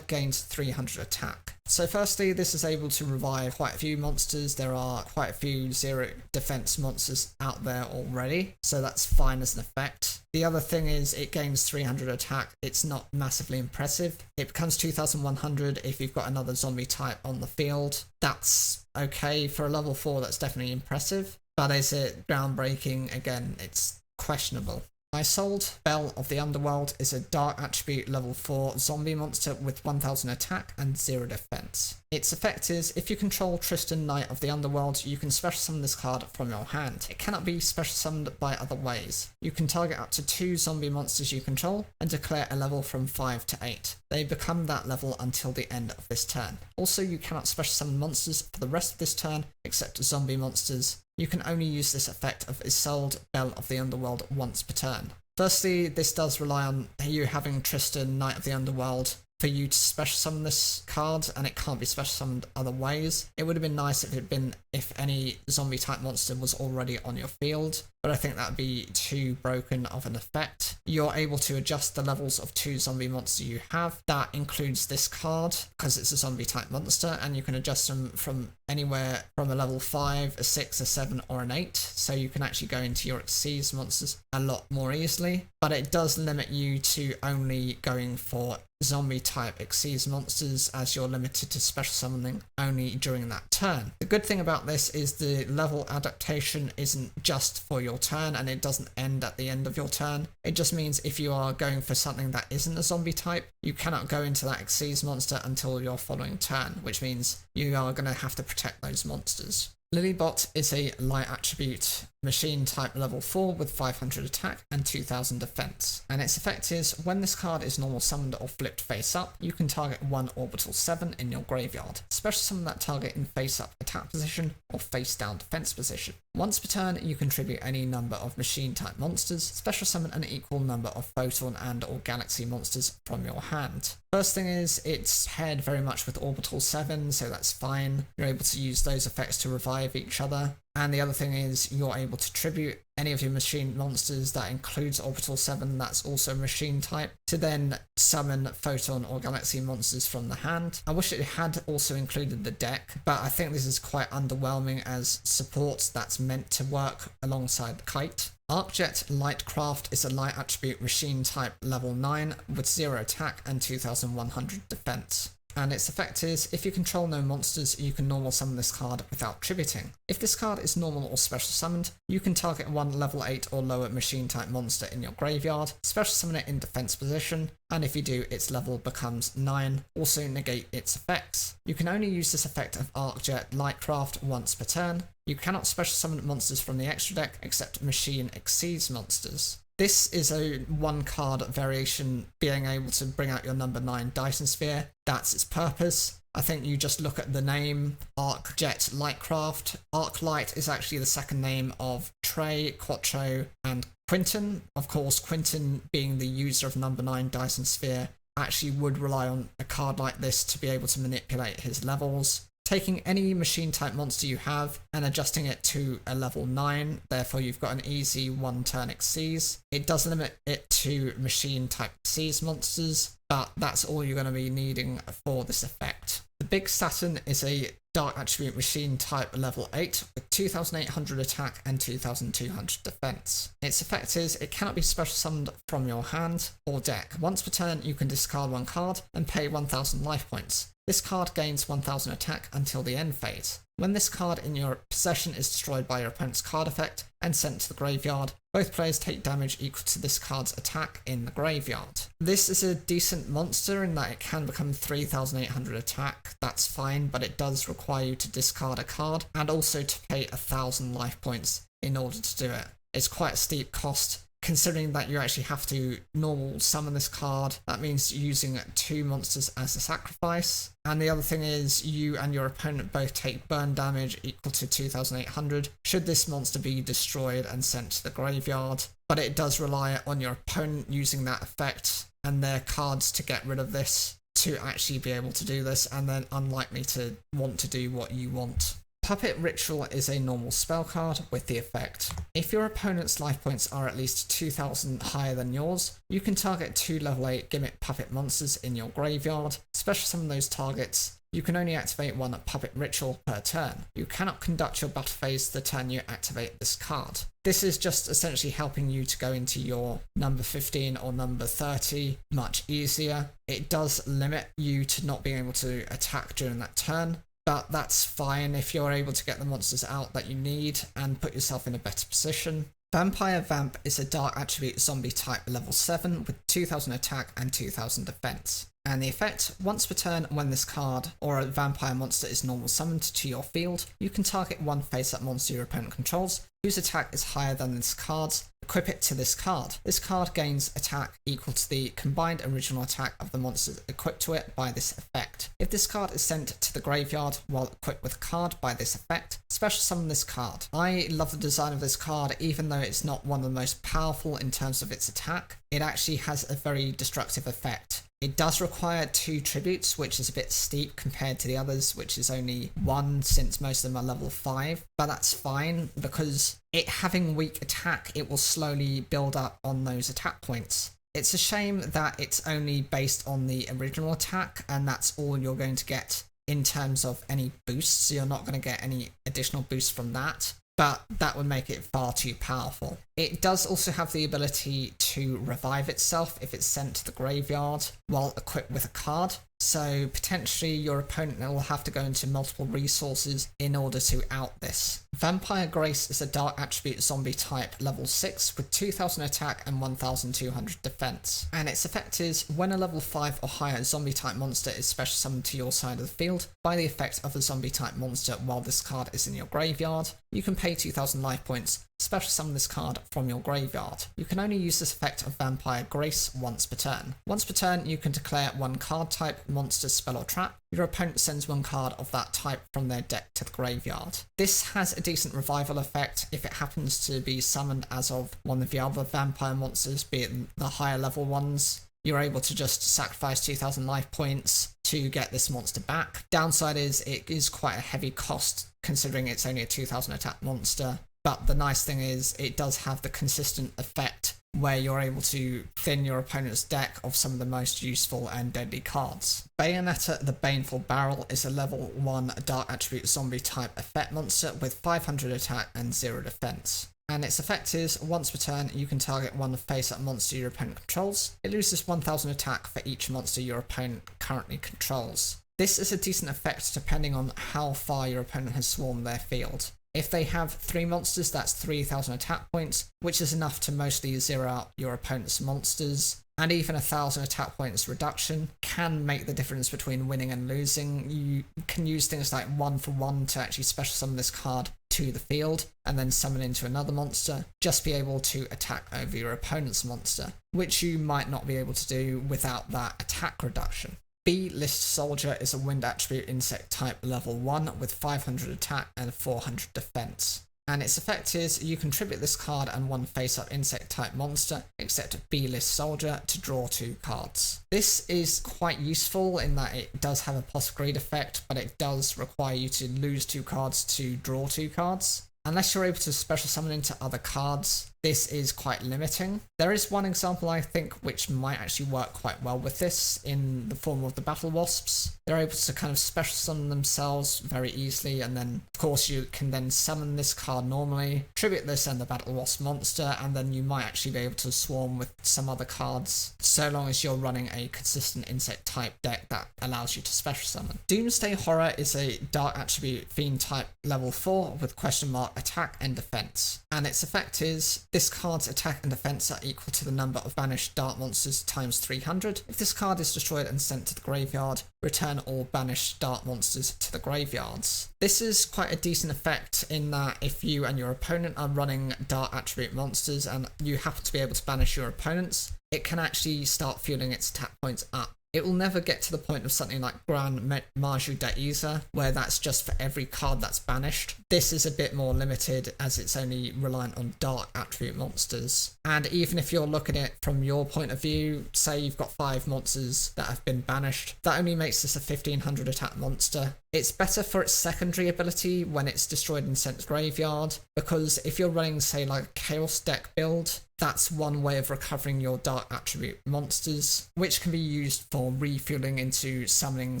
gains 300 attack. So firstly, this is able to revive quite a few monsters. There are quite a few 0 defense monsters out there already, so that's fine as an effect. The other thing is it gains 300 attack. It's not massively impressive. It becomes 2100 if you've got another zombie type on the field. That's okay for a level 4, that's definitely impressive. But is it groundbreaking? Again, it's questionable. Isolde, Belle of the Underworld, is a dark attribute level 4 zombie monster with 1000 attack and 0 defense. Its effect is, if you control Tristan, Knight of the Underworld, you can special summon this card from your hand. It cannot be special summoned by other ways. You can target up to 2 zombie monsters you control and declare a level from 5 to 8. They become that level until the end of this turn. Also, you cannot special summon monsters for the rest of this turn except zombie monsters. You can only use this effect of Isolde, Belle of the Underworld once per turn. Firstly, this does rely on you having Tristan, Knight of the Underworld, for you to special summon this card, and it can't be special summoned other ways. It would have been nice if any zombie type monster was already on your field, but I think that would be too broken of an effect. You're able to adjust the levels of 2 zombie monsters you have. That includes this card, because it's a zombie type monster, and you can adjust them from anywhere from a level 5, a 6, a 7, or an 8, so you can actually go into your Xyz monsters a lot more easily, but it does limit you to only going for zombie type Xyz monsters, as you're limited to special summoning only during that turn. The good thing about this is the level adaptation isn't just for your turn, and it doesn't end at the end of your turn. It just means if you are going for something that isn't a zombie type, you cannot go into that Xyz monster until your following turn, which means you are going to have to protect those monsters. Lilybot is a light attribute machine type level 4 with 500 attack and 2000 defense, and its effect is when this card is normal summoned or flipped face up, you can target one orbital 7 in your graveyard. Special summon that target in face up attack position or face down defense position. Once per turn, you contribute any number of machine type monsters, special summon an equal number of photon and or galaxy monsters from your hand. First thing is, it's paired very much with orbital 7, so that's fine. You're able to use those effects to revive each other. And the other thing is, you're able to tribute any of your machine monsters that includes orbital 7, that's also machine type, to then summon photon or galaxy monsters from the hand. I wish it had also included the deck, but I think this is quite underwhelming as support that's meant to work alongside the kite. Arcjet Lightcraft is a light attribute machine type level 9 with 0 attack and 2100 defense. And its effect is, if you control no monsters, you can normal summon this card without tributing. If this card is normal or special summoned, you can target one level 8 or lower machine type monster in your graveyard, special summon it in defense position, and if you do, its level becomes 9, also negate its effects. You can only use this effect of Arcjet Lightcraft once per turn. You cannot special summon monsters from the extra deck except machine exceeds monsters. This is a one card variation, being able to bring out your number 9 Dyson Sphere. That's its purpose. I think you just look at the name, Arcjet Lightcraft. Arclight is actually the second name of Trey, Quattro, and Quinton. Of course, Quinton, being the user of number 9 Dyson Sphere, actually would rely on a card like this to be able to manipulate his levels. Taking any machine type monster you have and adjusting it to a level 9, therefore you've got an easy 1 turn exceeds. It does limit it to machine type exceeds monsters, but that's all you're going to be needing for this effect. The Big Saturn is a dark attribute machine type level 8 with 2800 attack and 2200 defense. Its effect is, it cannot be special summoned from your hand or deck. Once per turn, you can discard one card and pay 1000 life points. This card gains 1000 attack until the end phase. When this card in your possession is destroyed by your opponent's card effect and sent to the graveyard, both players take damage equal to this card's attack in the graveyard. This is a decent monster in that it can become 3800 attack, that's fine, but it does require you to discard a card and also to pay 1000 life points in order to do it. It's quite a steep cost, considering that you actually have to normal summon this card. That means using 2 monsters as a sacrifice. And the other thing is, you and your opponent both take burn damage equal to 2800 should this monster be destroyed and sent to the graveyard. But it does rely on your opponent using that effect and their cards to get rid of this to actually be able to do this, and then unlikely to want to do what you want. Puppet Ritual is a normal spell card with the effect: if your opponent's life points are at least 2000 higher than yours, you can target 2 level 8 gimmick puppet monsters in your graveyard, special summon those targets. You can only activate 1 Puppet Ritual per turn. You cannot conduct your battle phase the turn you activate this card. This is just essentially helping you to go into your number 15 or number 30 much easier. It does limit you to not being able to attack during that turn, but that's fine if you're able to get the monsters out that you need and put yourself in a better position. Vampire Vamp is a dark attribute zombie type level 7 with 2000 attack and 2000 defense. And the effect, once per turn when this card or a vampire monster is normal summoned to your field, you can target 1 face-up monster your opponent controls whose attack is higher than this card's. Equip it to this card. This card gains attack equal to the combined original attack of the monsters equipped to it by this effect. If this card is sent to the graveyard while equipped with a card by this effect, special summon this card. I love the design of this card, even though it's not one of the most powerful in terms of its attack. It actually has a very destructive effect. It does require 2 tributes, which is a bit steep compared to the others, which is only 1 since most of them are level 5, but that's fine because it having weak attack, it will slowly build up on those attack points. It's a shame that it's only based on the original attack and that's all you're going to get in terms of any boosts. You're not going to get any additional boosts from that, but that would make it far too powerful. It does also have the ability to revive itself if it's sent to the graveyard while equipped with a card, so potentially your opponent will have to go into multiple resources in order to out this. Vampire Grace is a dark attribute zombie type level 6 with 2000 attack and 1200 defense. And its effect is when a level 5 or higher zombie type monster is special summoned to your side of the field by the effect of a zombie type monster while this card is in your graveyard, you can pay 2000 life points, special summon this card from your graveyard. You can only use this effect of Vampire Grace once per turn. Once per turn, you can declare one card type, monster, spell or trap. Your opponent sends one card of that type from their deck to the graveyard. This has a decent revival effect if it happens to be summoned as of one of the other vampire monsters, be it the higher level ones. You're able to just sacrifice 2000 life points to get this monster back. Downside is it is quite a heavy cost considering it's only a 2000 attack monster. But the nice thing is it does have the consistent effect where you're able to thin your opponent's deck of some of the most useful and deadly cards. Bayonetta the Baneful Barrel is a level 1 dark attribute zombie type effect monster with 500 attack and 0 defense. And its effect is, once per turn, you can target one face-up monster your opponent controls. It loses 1000 attack for each monster your opponent currently controls. This is a decent effect depending on how far your opponent has swarmed their field. If they have 3 monsters, that's 3000 attack points, which is enough to mostly zero out your opponent's monsters. And even 1000 attack points reduction can make the difference between winning and losing. You can use things like 1 for 1 to actually special summon this card to the field and then summon into another monster. Just be able to attack over your opponent's monster, which you might not be able to do without that attack reduction. B-List Soldier is a wind attribute insect type level 1 with 500 attack and 400 defense. And its effect is you contribute this card and one face-up insect type monster, except B-List Soldier, to draw 2 cards. This is quite useful in that it does have a plus greed effect, but it does require you to lose 2 cards to draw 2 cards. Unless you're able to special summon into other cards, this is quite limiting. There is one example I think which might actually work quite well with this in the form of the Battle Wasps. They're able to kind of special summon themselves very easily, and then of course you can then summon this card normally, tribute this and the Battle Wasp monster, and then you might actually be able to swarm with some other cards so long as you're running a consistent insect type deck that allows you to special summon. Doomsday Horror is a dark attribute fiend type level 4 with question mark attack and defense. And its effect is this card's attack and defense are equal to the number of banished dark monsters times 300. If this card is destroyed and sent to the graveyard, return all banished dark monsters to the graveyards. This is quite a decent effect in that if you and your opponent are running dark attribute monsters and you happen to be able to banish your opponents, it can actually start fueling its attack points up. It will never get to the point of something like Grand Maju Daiza, where that's just for every card that's banished. This is a bit more limited as it's only reliant on dark attribute monsters. And even if you're looking at it from your point of view, say you've got 5 monsters that have been banished, that only makes this a 1500 attack monster. It's better for its secondary ability when it's destroyed and sent to graveyard, because if you're running, say, like a Chaos deck build, that's one way of recovering your dark attribute monsters, which can be used for refueling into summoning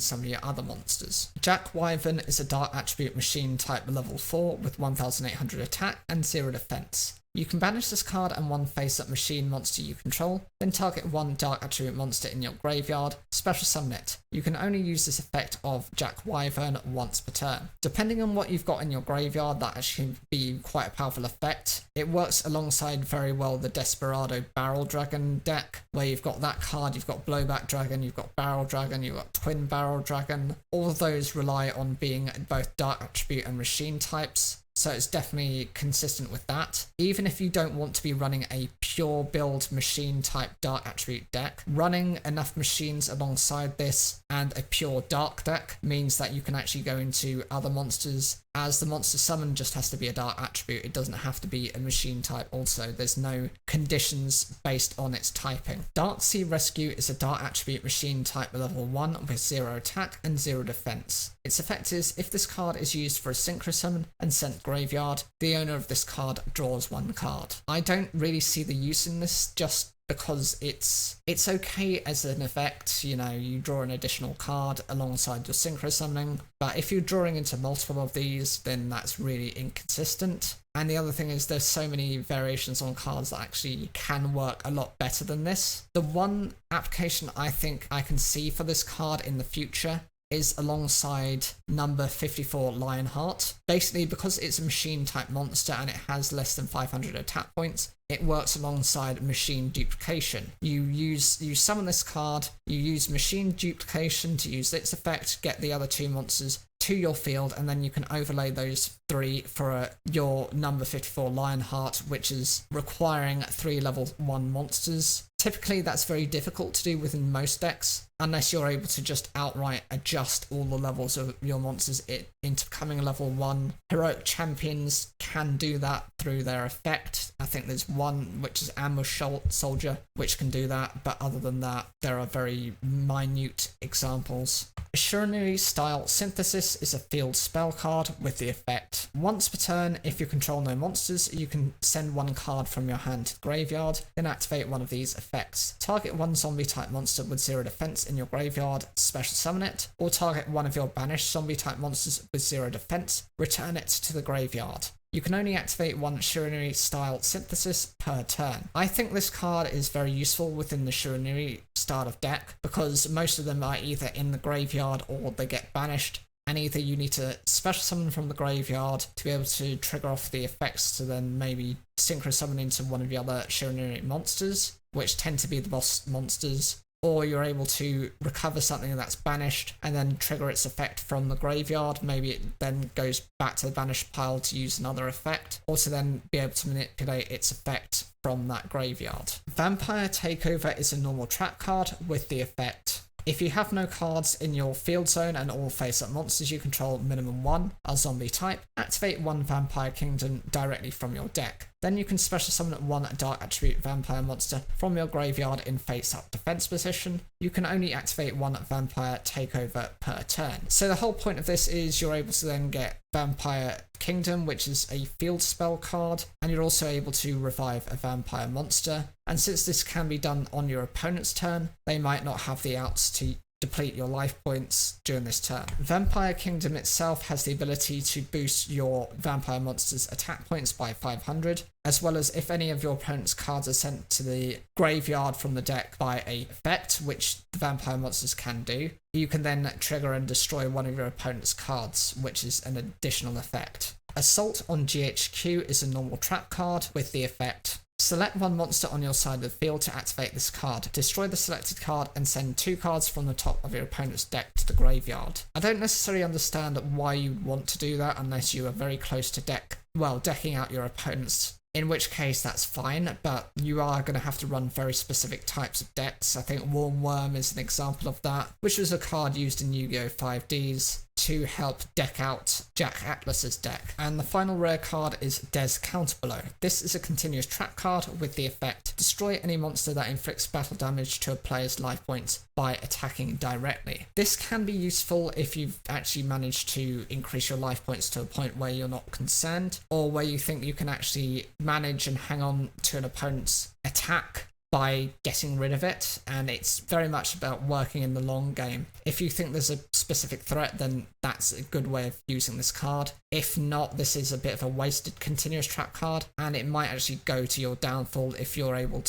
some of your other monsters. Jack Wyvern is a dark attribute machine type level 4 with 1800 attack and 0 defense. You can banish this card and one face-up machine monster you control, then target one dark attribute monster in your graveyard, special summon it. You can only use this effect of Jack Wyvern once per turn. Depending on what you've got in your graveyard, that actually can be quite a powerful effect. It works alongside very well the Desperado Barrel Dragon deck, where you've got that card, you've got Blowback Dragon, you've got Barrel Dragon, you've got Twin Barrel Dragon. All of those rely on being both dark attribute and machine types. So it's definitely consistent with that. Even if you don't want to be running a pure build machine type dark attribute deck, running enough machines alongside this and a pure dark deck means that you can actually go into other monsters, as the monster summon just has to be a dark attribute. It doesn't have to be a machine type also. There's no conditions based on its typing. Dark Sea Rescue is a dark attribute machine type level 1 with 0 attack and 0 defense. Its effect is if this card is used for a synchro summon and sent graveyard, the owner of this card draws 1 card. I don't really see the use in this just because it's okay as an effect. You know, you draw an additional card alongside your synchro summoning, but if you're drawing into multiple of these, then that's really inconsistent. And the other thing is there's so many variations on cards that actually can work a lot better than this. The one application I think I can see for this card in the future is alongside number 54 Lionheart. Basically, because it's a machine type monster and it has less than 500 attack points, it works alongside machine duplication. You summon this card, you use machine duplication to use its effect, get the other two monsters to your field, and then you can overlay those 3 for your number 54 Lionheart, which is requiring 3 level 1 monsters. Typically that's very difficult to do within most decks, unless you're able to just outright adjust all the levels of your monsters into becoming a level 1. Heroic champions can do that through their effect. I think there's one which is Ambush Soldier which can do that, but other than that there are very minute examples. Shiranui Style Synthesis is a field spell card with the effect: once per turn, if you control no monsters, you can send 1 card from your hand to the graveyard, then activate one of these effects. Target 1 zombie type monster with 0 defense in your graveyard, special summon it, or target one of your banished zombie type monsters with 0 defense, return it to the graveyard. You can only activate 1 Shiranui Style Synthesis per turn. I think this card is very useful within the Shiranui style of deck, because most of them are either in the graveyard or they get banished, and either you need to special summon from the graveyard to be able to trigger off the effects to then maybe synchro summon into one of the other Shiranui monsters, which tend to be the boss monsters, or you're able to recover something that's banished and then trigger its effect from the graveyard. Maybe it then goes back to the banished pile to use another effect, or to then be able to manipulate its effect from that graveyard. Vampire Takeover is a normal trap card with the effect: if you have no cards in your field zone and all face-up monsters you control minimum 1 are zombie type, activate 1 Vampire Kingdom directly from your deck. Then you can special summon 1 Dark Attribute Vampire monster from your graveyard in face-up defense position. You can only activate 1 Vampire Takeover per turn. So the whole point of this is you're able to then get Vampire Kingdom, which is a field spell card, and you're also able to revive a vampire monster. And since this can be done on your opponent's turn, they might not have the outs to deplete your life points during this turn. Vampire Kingdom itself has the ability to boost your vampire monster's attack points by 500, as well as if any of your opponent's cards are sent to the graveyard from the deck by a effect, which the vampire monsters can do, you can then trigger and destroy one of your opponent's cards, which is an additional effect. Assault on GHQ is a normal trap card with the effect: select 1 monster on your side of the field to activate this card. Destroy the selected card and send 2 cards from the top of your opponent's deck to the graveyard. I don't necessarily understand why you want to do that unless you are very close to decking out your opponent's, in which case that's fine, but you are going to have to run very specific types of decks. I think Warm Worm is an example of that, which was a card used in Yu-Gi-Oh! 5Ds to help deck out Jack Atlas's deck. And the final rare card is Des Counterbelow. This is a continuous trap card with the effect: destroy any monster that inflicts battle damage to a player's life points by attacking directly. This can be useful if you've actually managed to increase your life points to a point where you're not concerned, or where you think you can actually manage and hang on to an opponent's attack by getting rid of it, and it's very much about working in the long game. If you think there's a specific threat, then that's a good way of using this card. If not, this is a bit of a wasted continuous trap card, and it might actually go to your downfall if they're able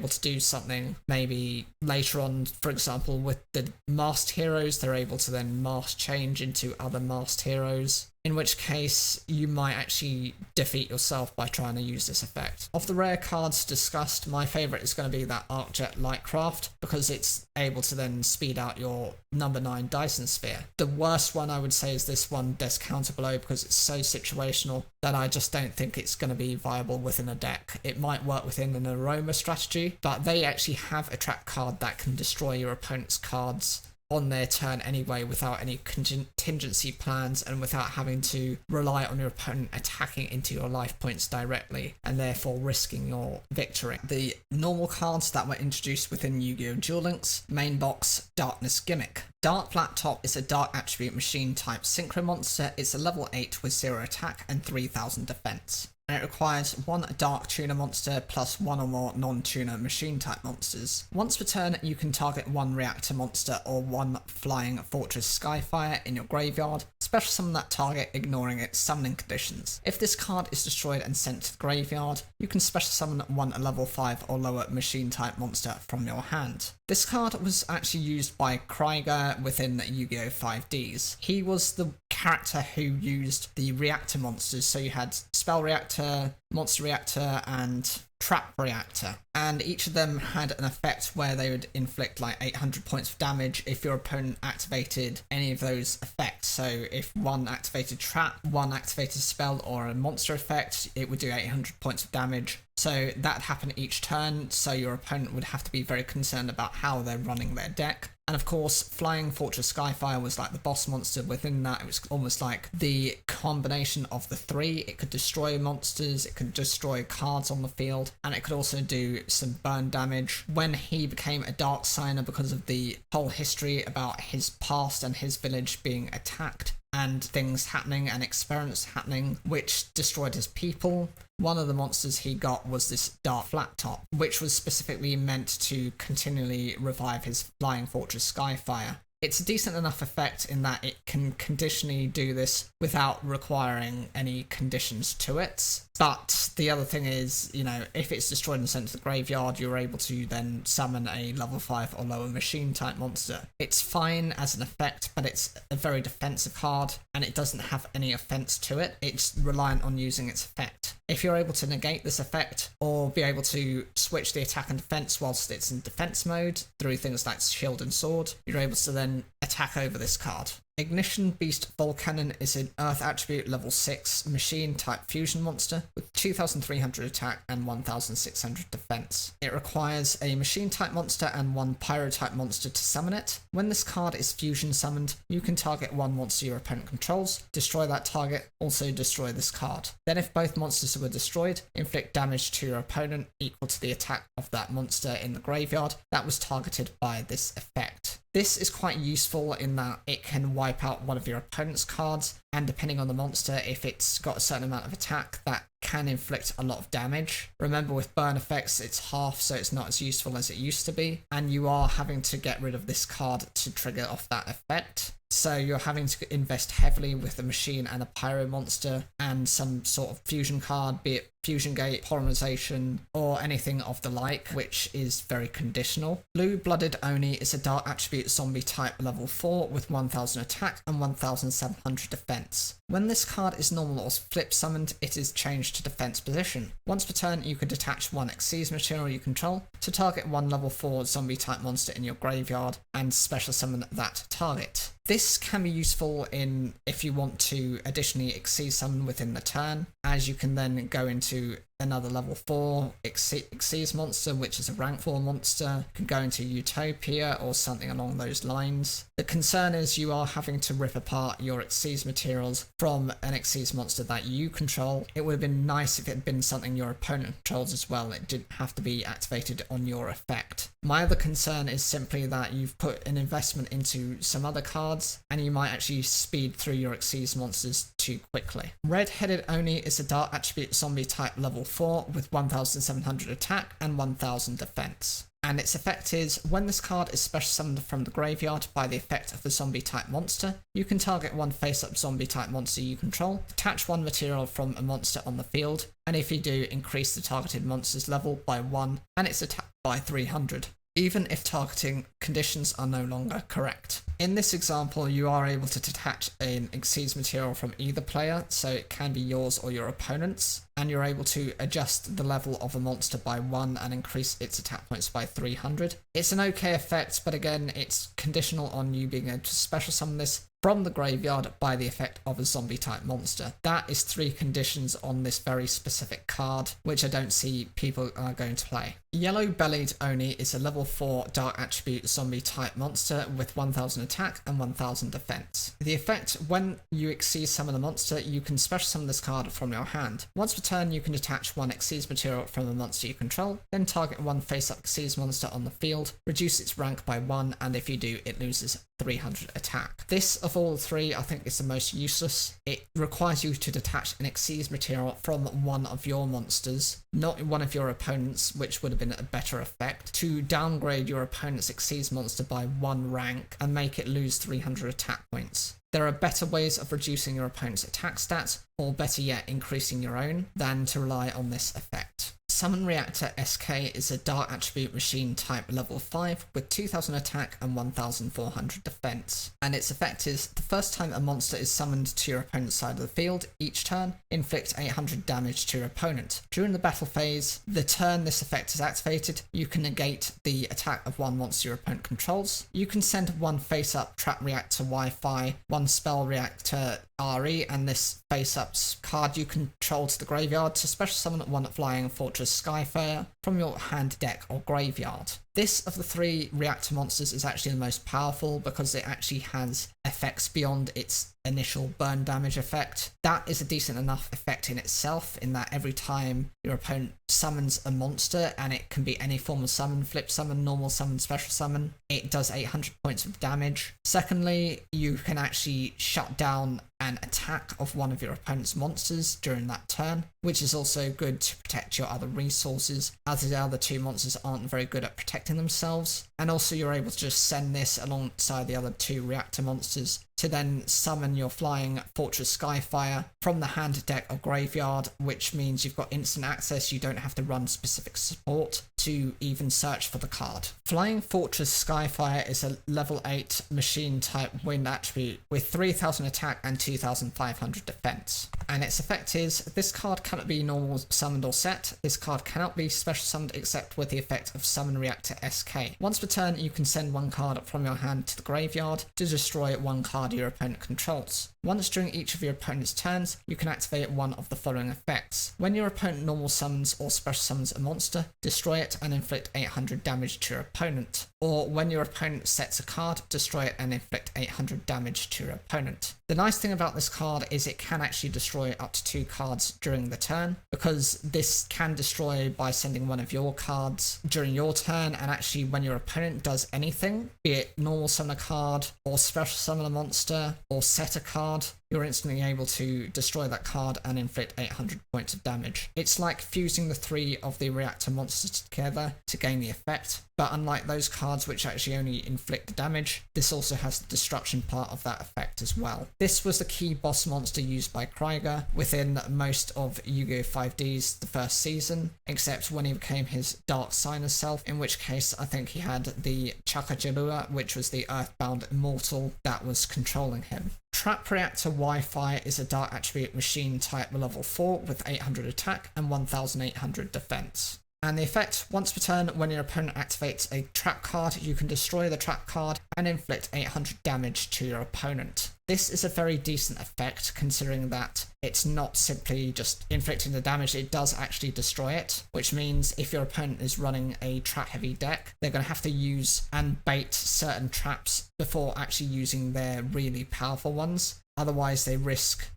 to do something maybe later on. For example, with the masked heroes, they're able to then mask change into other masked heroes, in which case you might actually defeat yourself by trying to use this effect. Of the rare cards discussed, my favourite is going to be that Arcjet Lightcraft, because it's able to then speed out your number 9 Dyson Sphere. The worst one I would say is this one, Des Counterbelow, because it's so situational that I just don't think it's going to be viable within a deck. It might work within an aroma strategy, but they actually have a trap card that can destroy your opponent's cards on their turn anyway, without any contingency plans and without having to rely on your opponent attacking into your life points directly and therefore risking your victory. The normal cards that were introduced within Yu-Gi-Oh! Duel Links: main box, Darkness Gimmick. Dark Flat Top is a dark attribute machine type synchro monster. It's a level 8 with 0 attack and 3000 defense. and it requires one dark tuner monster plus one or more non-tuner machine type monsters. Once per turn, you can target one reactor monster or one flying fortress Skyfire in your graveyard, special summon that target ignoring its summoning conditions. If this card is destroyed and sent to the graveyard, you can special summon one level 5 or lower machine type monster from your hand. This card was actually used by Krieger within Yu-Gi-Oh! 5Ds. He was the character who used the reactor monsters, so you had Spell Reactor, Monster Reactor, and Trap Reactor, and each of them had an effect where they would inflict like 800 points of damage if your opponent activated any of those effects. So if one activated Trap, one activated Spell, or a monster effect, it would do 800 points of damage. So that happened each turn, so your opponent would have to be very concerned about how they're running their deck. And of course, Flying Fortress Skyfire was like the boss monster within that. It was almost like the combination of the three. It could destroy monsters, it could destroy cards on the field, and it could also do some burn damage. When he became a Dark Signer because of the whole history about his past and his village being attacked, and things happening and experiments happening which destroyed his people, one of the monsters he got was this Dark Flat Top, which was specifically meant to continually revive his Flying Fortress Skyfire. It's a decent enough effect in that it can conditionally do this without requiring any conditions to it. But the other thing is, you know, if it's destroyed and sent to the graveyard, you're able to then summon a level 5 or lower machine type monster. It's fine as an effect, but it's a very defensive card, and it doesn't have any offense to it. It's reliant on using its effect. If you're able to negate this effect, or be able to switch the attack and defense whilst it's in defense mode through things like shield and sword, you're able to then attack over this card. Ignition Beast Volcanon is an Earth attribute level 6 machine type fusion monster with 2300 attack and 1600 defense. It requires a machine type monster and one pyro type monster to summon it. When this card is fusion summoned, you can target one monster your opponent controls, destroy that target, also destroy this card. Then if both monsters were destroyed, inflict damage to your opponent equal to the attack of that monster in the graveyard that was targeted by this effect. This is quite useful in that it can wipe out one of your opponent's cards, and depending on the monster, if it's got a certain amount of attack, that can inflict a lot of damage. Remember, with burn effects, it's half, so it's not as useful as it used to be, and you are having to get rid of this card to trigger off that effect. So you're having to invest heavily with a machine and a pyro monster and some sort of fusion card, be it Fusion Gate, Polymerization, or anything of the like, which is very conditional. Blue-Blooded Oni is a Dark Attribute Zombie type level 4 with 1000 attack and 1700 defense. When this card is normal or flip summoned, it is changed to defense position. Once per turn, you can detach one Xyz material you control to target one level 4 zombie type monster in your graveyard and special summon that target. This can be useful in if you want to additionally Xyz summon within the turn, as you can then go into another level 4 Xyz monster, which is a rank 4 monster. You can go into Utopia or something along those lines. The concern is you are having to rip apart your Xyz materials from an Xyz monster that you control. It would have been nice if it had been something your opponent controls as well. It didn't have to be activated on your effect. My other concern is simply that you've put an investment into some other cards, and you might actually speed through your Xyz monsters too quickly. Red-Headed Oni is a Dark Attribute Zombie type level 4 with 1700 attack and 1000 defense. And its effect is, when this card is special summoned from the graveyard by the effect of the zombie type monster, you can target one face-up zombie type monster you control, detach one material from a monster on the field, and if you do, increase the targeted monster's level by 1 and its attack by 300. Even if targeting conditions are no longer correct. In this example, you are able to detach an Xyz material from either player, so it can be yours or your opponent's, and you're able to adjust the level of a monster by 1 and increase its attack points by 300. It's an okay effect, but again, it's conditional on you being able to special summon this from the graveyard by the effect of a zombie type monster. That is 3 conditions on this very specific card, which I don't see people are going to play. Yellow-Bellied Oni is a level 4 Dark Attribute Zombie type monster with 1000 attack and 1000 defense. The effect, when you Xyz summon a monster, you can special summon this card from your hand. Once per turn, you can detach one Xyz material from a monster you control, then target one face-up Xyz monster on the field, reduce its rank by 1, and if you do, it loses 300 attack. This, of of all three, I think it's the most useless. It requires you to detach an Xyz material from one of your monsters, not one of your opponents, which would have been a better effect, to downgrade your opponent's Xyz monster by 1 rank and make it lose 300 attack points. There are better ways of reducing your opponent's attack stats, or better yet, increasing your own, than to rely on this effect. Summon Reactor SK is a Dark Attribute Machine type level 5 with 2000 attack and 1400 defense. And its effect is, the first time a monster is summoned to your opponent's side of the field, each turn, inflict 800 damage to your opponent. During the battle phase, the turn this effect is activated, you can negate the attack of one monster your opponent controls. You can send one face-up Trap Reactor Wi-Fi, one Spell Reactor RE, and this face-up's card you control to the graveyard to special summon one flying Fortress Skyfire from your hand, deck, or graveyard. This of the three reactor monsters is actually the most powerful because it actually has effects beyond its initial burn damage effect. That is a decent enough effect in itself, in that every time your opponent summons a monster, and it can be any form of summon, flip summon, normal summon, special summon, it does 800 points of damage. Secondly, you can actually shut down an attack of one of your opponent's monsters during that turn, which is also good to protect your other resources, as the other two monsters aren't very good at protecting themselves. And also you're able to just send this alongside the other two reactor monsters to then summon your flying Fortress Skyfire from the hand, deck, or graveyard, which means you've got instant access. You don't have to run specific support to even search for the card. Flying Fortress Skyfire is a level 8 machine type wind attribute with 3000 attack and 2500 defense. And its effect is, this card cannot be normal summoned or set. This card cannot be special summoned except with the effect of Summon Reactor SK. Once per turn, you can send one card from your hand to the graveyard to destroy one card your opponent controls. Once during each of your opponent's turns, you can activate one of the following effects. When your opponent normal summons or special summons a monster, destroy it and inflict 800 damage to your opponent. Or when your opponent sets a card, destroy it and inflict 800 damage to your opponent. The nice thing about this card is it can actually destroy up to 2 cards during the turn, because this can destroy by sending one of your cards during your turn, and actually when your opponent does anything, be it normal summon a card or special summon a monster or set a card, you're instantly able to destroy that card and inflict 800 points of damage. It's like fusing the 3 of the reactor monsters together to gain the effect, but unlike those cards which actually only inflict the damage, this also has the destruction part of that effect as well. This was the key boss monster used by Krieger within most of Yu-Gi-Oh! 5D's the first season, except when he became his Dark Signer self, in which case I think he had the Chakajalua, which was the Earthbound Immortal that was controlling him. Trap Reactor Wi-Fi is a Dark Attribute Machine type level 4 with 800 attack and 1800 defense. And the effect, once per turn, when your opponent activates a trap card, you can destroy the trap card and inflict 800 damage to your opponent. This is a very decent effect, considering that it's not simply just inflicting the damage, it does actually destroy it, which means if your opponent is running a trap-heavy deck, they're going to have to use and bait certain traps before actually using their really powerful ones. Otherwise, they risk,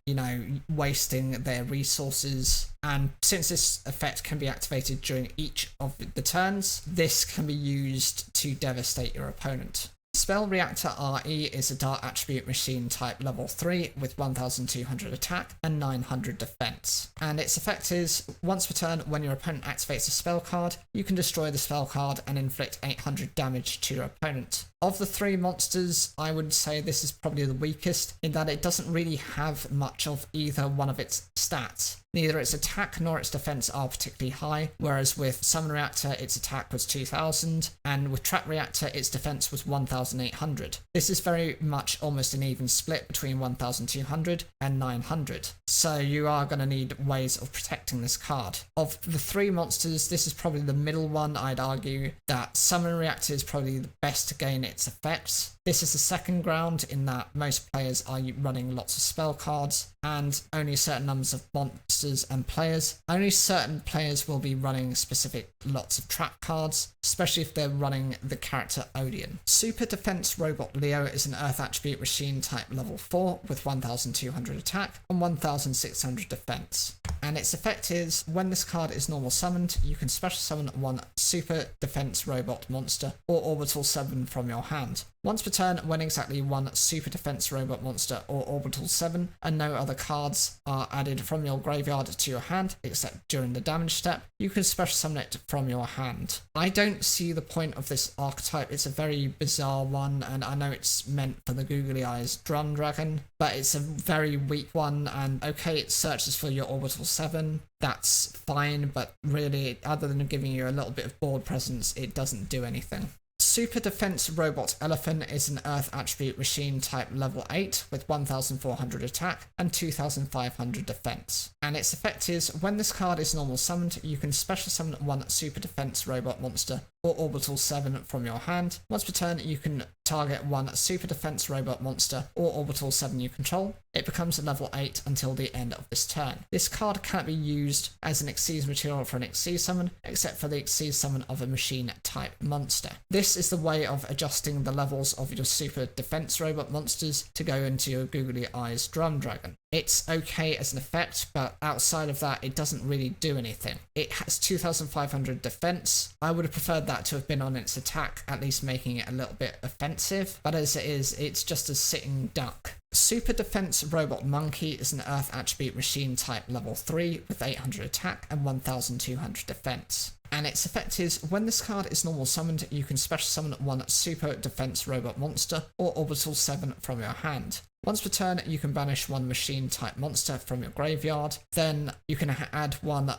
wasting their resources. And since this effect can be activated during each of the turns, this can be used to devastate your opponent. Spell Reactor RE is a Dark Attribute Machine type level 3 with 1200 attack and 900 defense. And its effect is, once per turn, when your opponent activates a spell card, you can destroy the spell card and inflict 800 damage to your opponent. Of the 3 monsters, I would say this is probably the weakest, in that it doesn't really have much of either one of its stats. Neither its attack nor its defense are particularly high, whereas with Summon Reactor its attack was 2000, and with Trap Reactor its defense was 1800. This is very much almost an even split between 1200 and 900, so you are going to need ways of protecting this card. Of the 3 monsters, this is probably the middle one. I'd argue that Summon Reactor is probably the best to gain its effects. This is the second ground, in that most players are running lots of spell cards, and only certain numbers of monsters and players. Only certain players will be running specific lots of trap cards, especially if they're running the character Odeon. Super Defense Robot Leo is an Earth attribute machine type level 4 with 1200 attack and 1600 defense. And its effect is, when this card is normal summoned, you can special summon one Super Defense Robot monster or Orbital 7 from your hand. Once per turn, when exactly one Super Defense Robot monster or Orbital 7 and no other cards are added from your graveyard to your hand, except during the damage step, you can special summon it from your hand. I don't see the point of this archetype. It's a very bizarre one, and I know it's meant for the googly eyes drum dragon, but it's a very weak one, and okay, it searches for your Orbital 7, that's fine, but really, other than giving you a little bit of board presence, it doesn't do anything. Super Defense Robot Elephant is an Earth attribute machine type level 8 with 1400 attack and 2500 defense. And its effect is, when this card is normal summoned, you can special summon one Super Defense Robot monster or Orbital 7 from your hand. Once per turn, you can target one Super Defense Robot monster or Orbital 7 you control. It becomes a level 8 until the end of this turn. This card cannot be used as an Xyz material for an Xyz summon, except for the Xyz summon of a machine type monster. This is the way of adjusting the levels of your Super Defense Robot monsters to go into your googly eyes drum dragon. It's okay as an effect, but outside of that, it doesn't really do anything. It has 2500 defense. I would have preferred that to have been on its attack, at least making it a little bit offensive, but as it is, it's just a sitting duck. Super Defense Robot Monkey is an Earth attribute machine type level 3 with 800 attack and 1200 defense. And its effect is, when this card is normal summoned, you can special summon one Super Defense Robot monster or Orbital 7 from your hand. Once per turn, you can banish one machine type monster from your graveyard. Then you can add one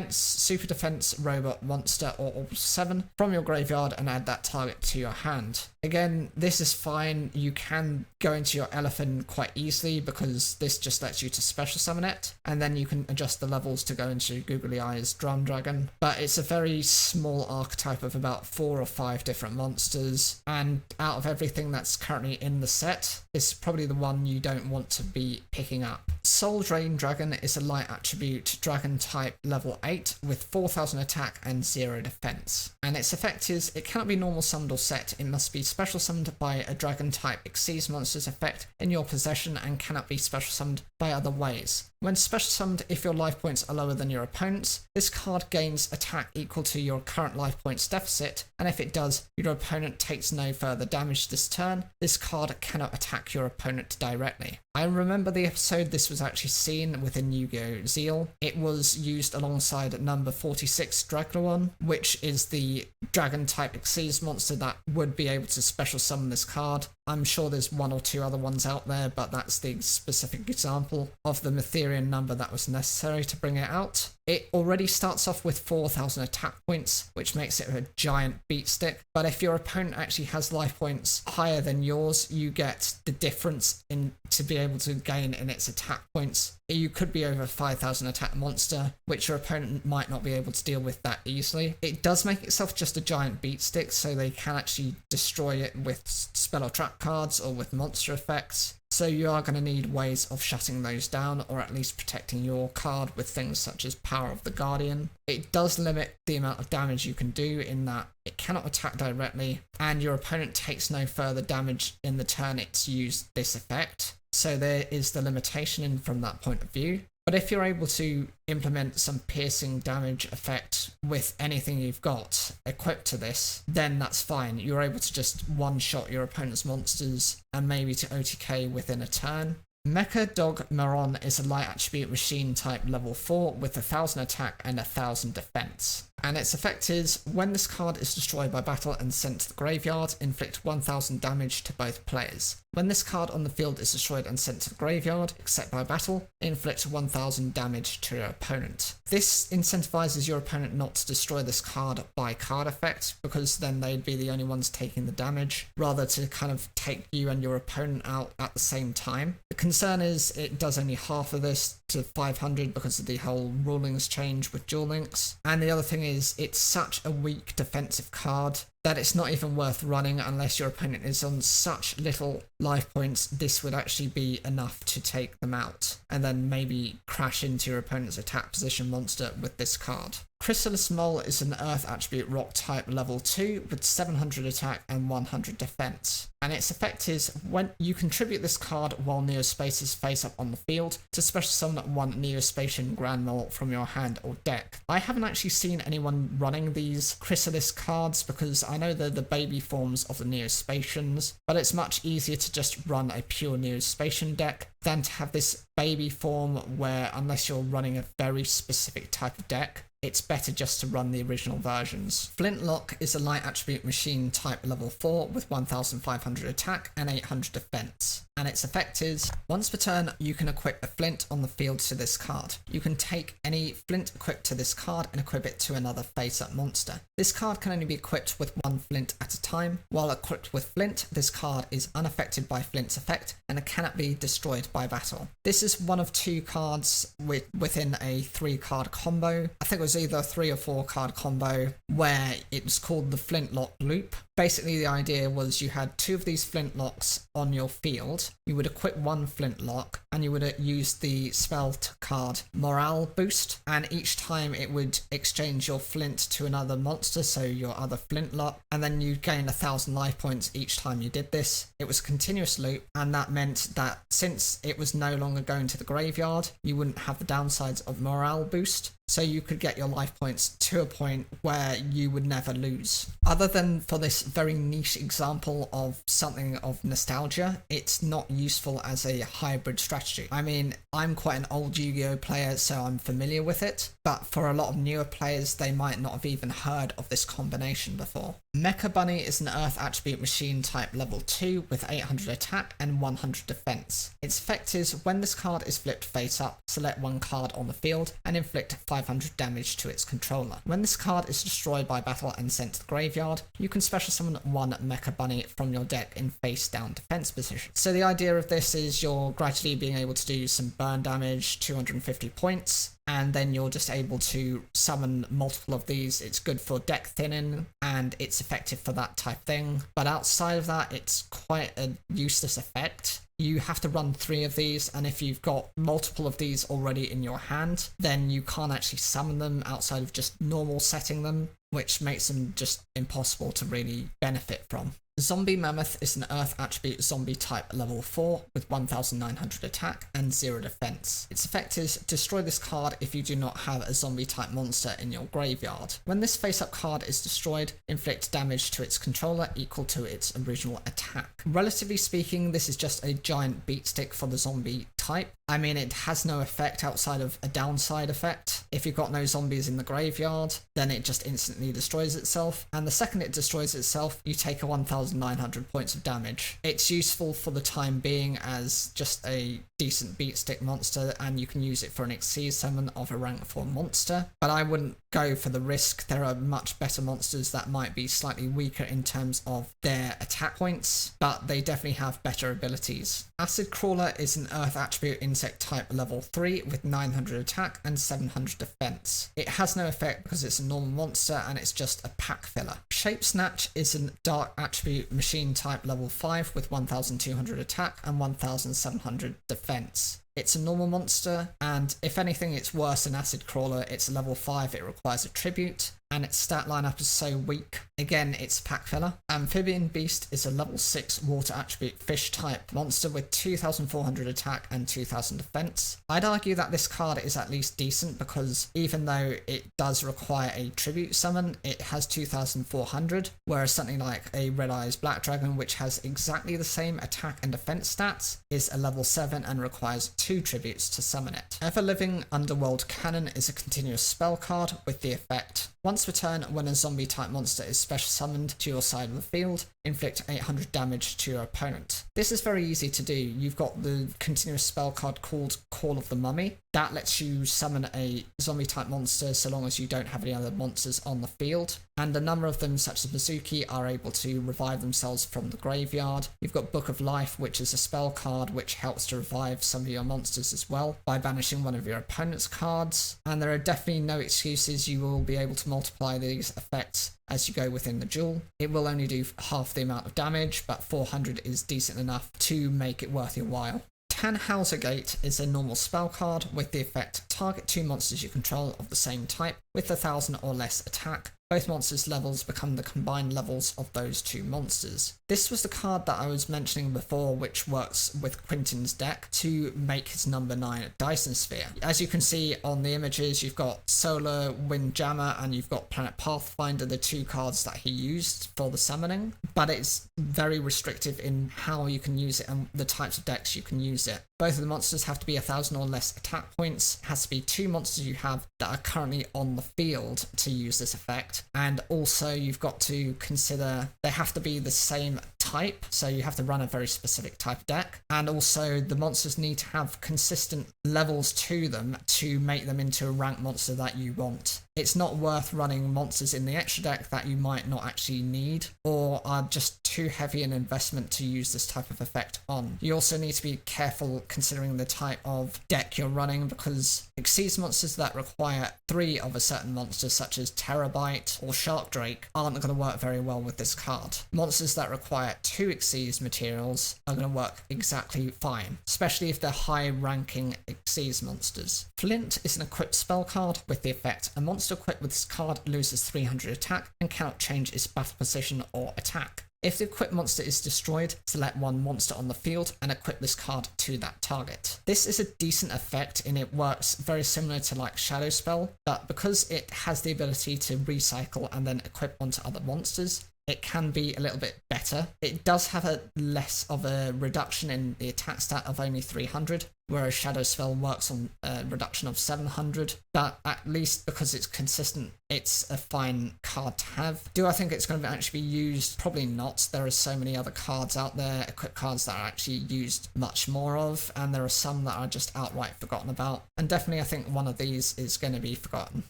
Super Defense Robot monster or Orbital 7 from your graveyard and add that target to your hand. Again, this is fine. You can go into your elephant quite easily because this just lets you to special summon it, and then you can adjust the levels to go into googly eyes drum dragon. But it's a very small archetype of about 4 or 5 different monsters, and out of everything that's currently in the set, it's probably the one you don't want to be picking up. Soul Drain Dragon is a light attribute dragon type level 8 with 4000 attack and 0 defense. And its effect is, it cannot be normal summoned or set, it must be special summoned by a dragon type Xyz monster's effect in your possession and cannot be special summoned by other ways. When special summoned, if your life points are lower than your opponent's, this card gains attack equal to your current life points deficit, and if it does, your opponent takes no further damage this turn. This card cannot attack your opponent directly. I remember the episode this was actually seen within Yu-Gi-Oh! Zeal. It was used alongside number 46 dragluon, which is the dragon type Xyz monster that would be able to special summon this card. I'm sure there's 1 or 2 other ones out there, but that's the specific example of the Mytherian number that was necessary to bring it out. It already starts off with 4000 attack points, which makes it a giant beat stick, but if your opponent actually has life points higher than yours, you get the difference in to be able to gain in its attack points. You could be over 5000 attack monster, which your opponent might not be able to deal with that easily. It does make itself just a giant beat stick, so they can actually destroy it with spell or trap cards or with monster effects. So you are going to need ways of shutting those down, or at least protecting your card with things such as Power of the Guardian. It does limit the amount of damage you can do in that it cannot attack directly, and your opponent takes no further damage in the turn it's used this effect. So there is the limitation from that point of view. But if you're able to implement some piercing damage effect with anything you've got equipped to this, then that's fine. You're able to just one-shot your opponent's monsters and maybe to OTK within a turn. Mecha Dog Maron is a light attribute machine type level 4 with 1000 attack and 1000 defense. And its effect is, when this card is destroyed by battle and sent to the graveyard, inflict 1000 damage to both players. When this card on the field is destroyed and sent to the graveyard, except by battle, inflict 1000 damage to your opponent. This incentivizes your opponent not to destroy this card by card effect, because then they'd be the only ones taking the damage, rather to kind of take you and your opponent out at the same time. The concern is it does only half of this. to 500 because of the whole rulings change with Duel Links. And the other thing is, it's such a weak defensive card that it's not even worth running unless your opponent is on such little life points. This would actually be enough to take them out, and then maybe crash into your opponent's attack position monster with this card. Chrysalis Mole is an Earth attribute rock type level 2 with 700 attack and 100 defense. And its effect is when you contribute this card while Neospaces face up on the field to special summon one Neospatian Grand Mole from your hand or deck. I haven't actually seen anyone running these Chrysalis cards because I know they're the baby forms of the Neospatians, but it's much easier to just run a pure Neospatian deck than to have this baby form where, unless you're running a very specific type of deck, it's better just to run the original versions. Flintlock is a light attribute machine type level 4 with 1500 attack and 800 defense. And its effect is, once per turn, you can equip a flint on the field to this card. You can take any flint equipped to this card and equip it to another face-up monster. This card can only be equipped with one flint at a time. While equipped with flint, this card is unaffected by flint's effect and it cannot be destroyed by battle. This is one of 2 cards within a 3-card combo. I think it was either a 3 or 4 card combo where it was called the Flintlock Loop. Basically, the idea was you had 2 of these flintlocks on your field. You would equip one flintlock and you would use the spell card Morale Boost, and each time it would exchange your flint to another monster, so your other flintlock, and then you gain 1000 life points each time you did this. It was a continuous loop, and that meant that since it was no longer going to the graveyard, you wouldn't have the downsides of Morale Boost, so you could get your life points to a point where you would never lose. Other than for this very niche example of something of nostalgia, it's not useful as a hybrid strategy. I mean, I'm quite an old Yu-Gi-Oh player, so I'm familiar with it, but for a lot of newer players, they might not have even heard of this combination before. Mecha Bunny is an Earth attribute machine type level 2 with 800 attack and 100 defense. Its effect is, when this card is flipped face up, select one card on the field and inflict 500 damage to its controller. When this card is destroyed by battle and sent to the graveyard, you can special summon one Mecha Bunny from your deck in face down defense position. So the idea of this is you're gradually being able to do some burn damage, 250 points, and then you're just able to summon multiple of these. It's good for deck thinning and it's effective for that type thing, but outside of that it's quite a useless effect. You have to run 3 of these, and if you've got multiple of these already in your hand, then you can't actually summon them outside of just normal setting them, which makes them just impossible to really benefit from. Zombie Mammoth is an Earth attribute zombie type level 4 with 1900 attack and 0 defense. Its effect is, destroy this card if you do not have a zombie type monster in your graveyard. When this face up card is destroyed, inflict damage to its controller equal to its original attack. Relatively speaking, this is just a giant beat stick for the zombie type. I mean, it has no effect outside of a downside effect. If you've got no zombies in the graveyard, then it just instantly destroys itself, and the second it destroys itself, you take a 1900 points of damage. It's useful for the time being as just a decent beat stick monster, and you can use it for an Exceed summon of a rank 4 monster, but I wouldn't go for the risk. There are much better monsters that might be slightly weaker in terms of their attack points, but they definitely have better abilities. Acid Crawler is an Earth attribute insect type level 3 with 900 attack and 700 defense. It has no effect because it's a normal monster and it's just a pack filler. Shape Snatch is an dark attribute machine type level 5 with 1200 attack and 1700 defense. It's a normal monster, and if anything it's worse than Acid Crawler. It's level 5, it requires a tribute, and its stat lineup is so weak. Again, it's pack filler. Amphibian Beast is a level 6 water attribute fish type monster with 2400 attack and 2000 defense. I'd argue that this card is at least decent because even though it does require a tribute summon, it has 2400, whereas something like a Red Eyes Black Dragon, which has exactly the same attack and defense stats, is a level 7 and requires 2 tributes to summon it. Ever-Living Underworld Cannon is a continuous spell card with the effect, once per turn, when a zombie type monster is special summoned to your side of the field, inflict 800 damage to your opponent. This is very easy to do. You've got the continuous spell card called Call of the Mummy. That lets you summon a zombie type monster so long as you don't have any other monsters on the field. And a number of them, such as Mizuki, are able to revive themselves from the graveyard. You've got Book of Life, which is a spell card which helps to revive some of your monsters as well by banishing one of your opponent's cards. And there are definitely no excuses. You will be able to multiply these effects as you go within the duel. It will only do half the amount of damage, but 400 is decent enough to make it worth your while. Tannhauser Gate is a normal spell card with the effect target 2 monsters you control of the same type with 1000 or less attack. Both monsters' levels become the combined levels of those 2 monsters. This was the card that I was mentioning before, which works with Quentin's deck to make his number 9 Dyson Sphere. As you can see on the images, you've got Solar Windjammer and you've got Planet Pathfinder, the 2 cards that he used for the summoning, but it's very restrictive in how you can use it and the types of decks you can use it. Both of the monsters have to be 1000 or less attack points. It has to be 2 monsters you have that are currently on the field to use this effect. And also you've got to consider they have to be the same type, so you have to run a very specific type of deck. And also the monsters need to have consistent levels to them to make them into a ranked monster that you want. It's not worth running monsters in the extra deck that you might not actually need or are just too heavy an investment to use this type of effect on. You also need to be careful considering the type of deck you're running, because Xyz monsters that require 3 of a certain monster such as Terabyte or Sharkdrake aren't going to work very well with this card. Monsters that require 2 Xyz materials are going to work exactly fine, especially if they're high ranking Xyz monsters. Flint is an equipped spell card with the effect a monster equipped with this card loses 300 attack and cannot change its battle position or attack. If the equipped monster is destroyed, select 1 monster on the field and equip this card to that target. This is a decent effect and it works very similar to like Shadow Spell, but because it has the ability to recycle and then equip onto other monsters, it can be a little bit better. It does have a less of a reduction in the attack stat of only 300, whereas Shadow Spell works on a reduction of 700, but at least because it's consistent, it's a fine card to have. Do I think it's going to actually be used? Probably not. There are so many other cards out there, equipped cards that are actually used much more of, and there are some that are just outright forgotten about, and definitely I think one of these is going to be forgotten.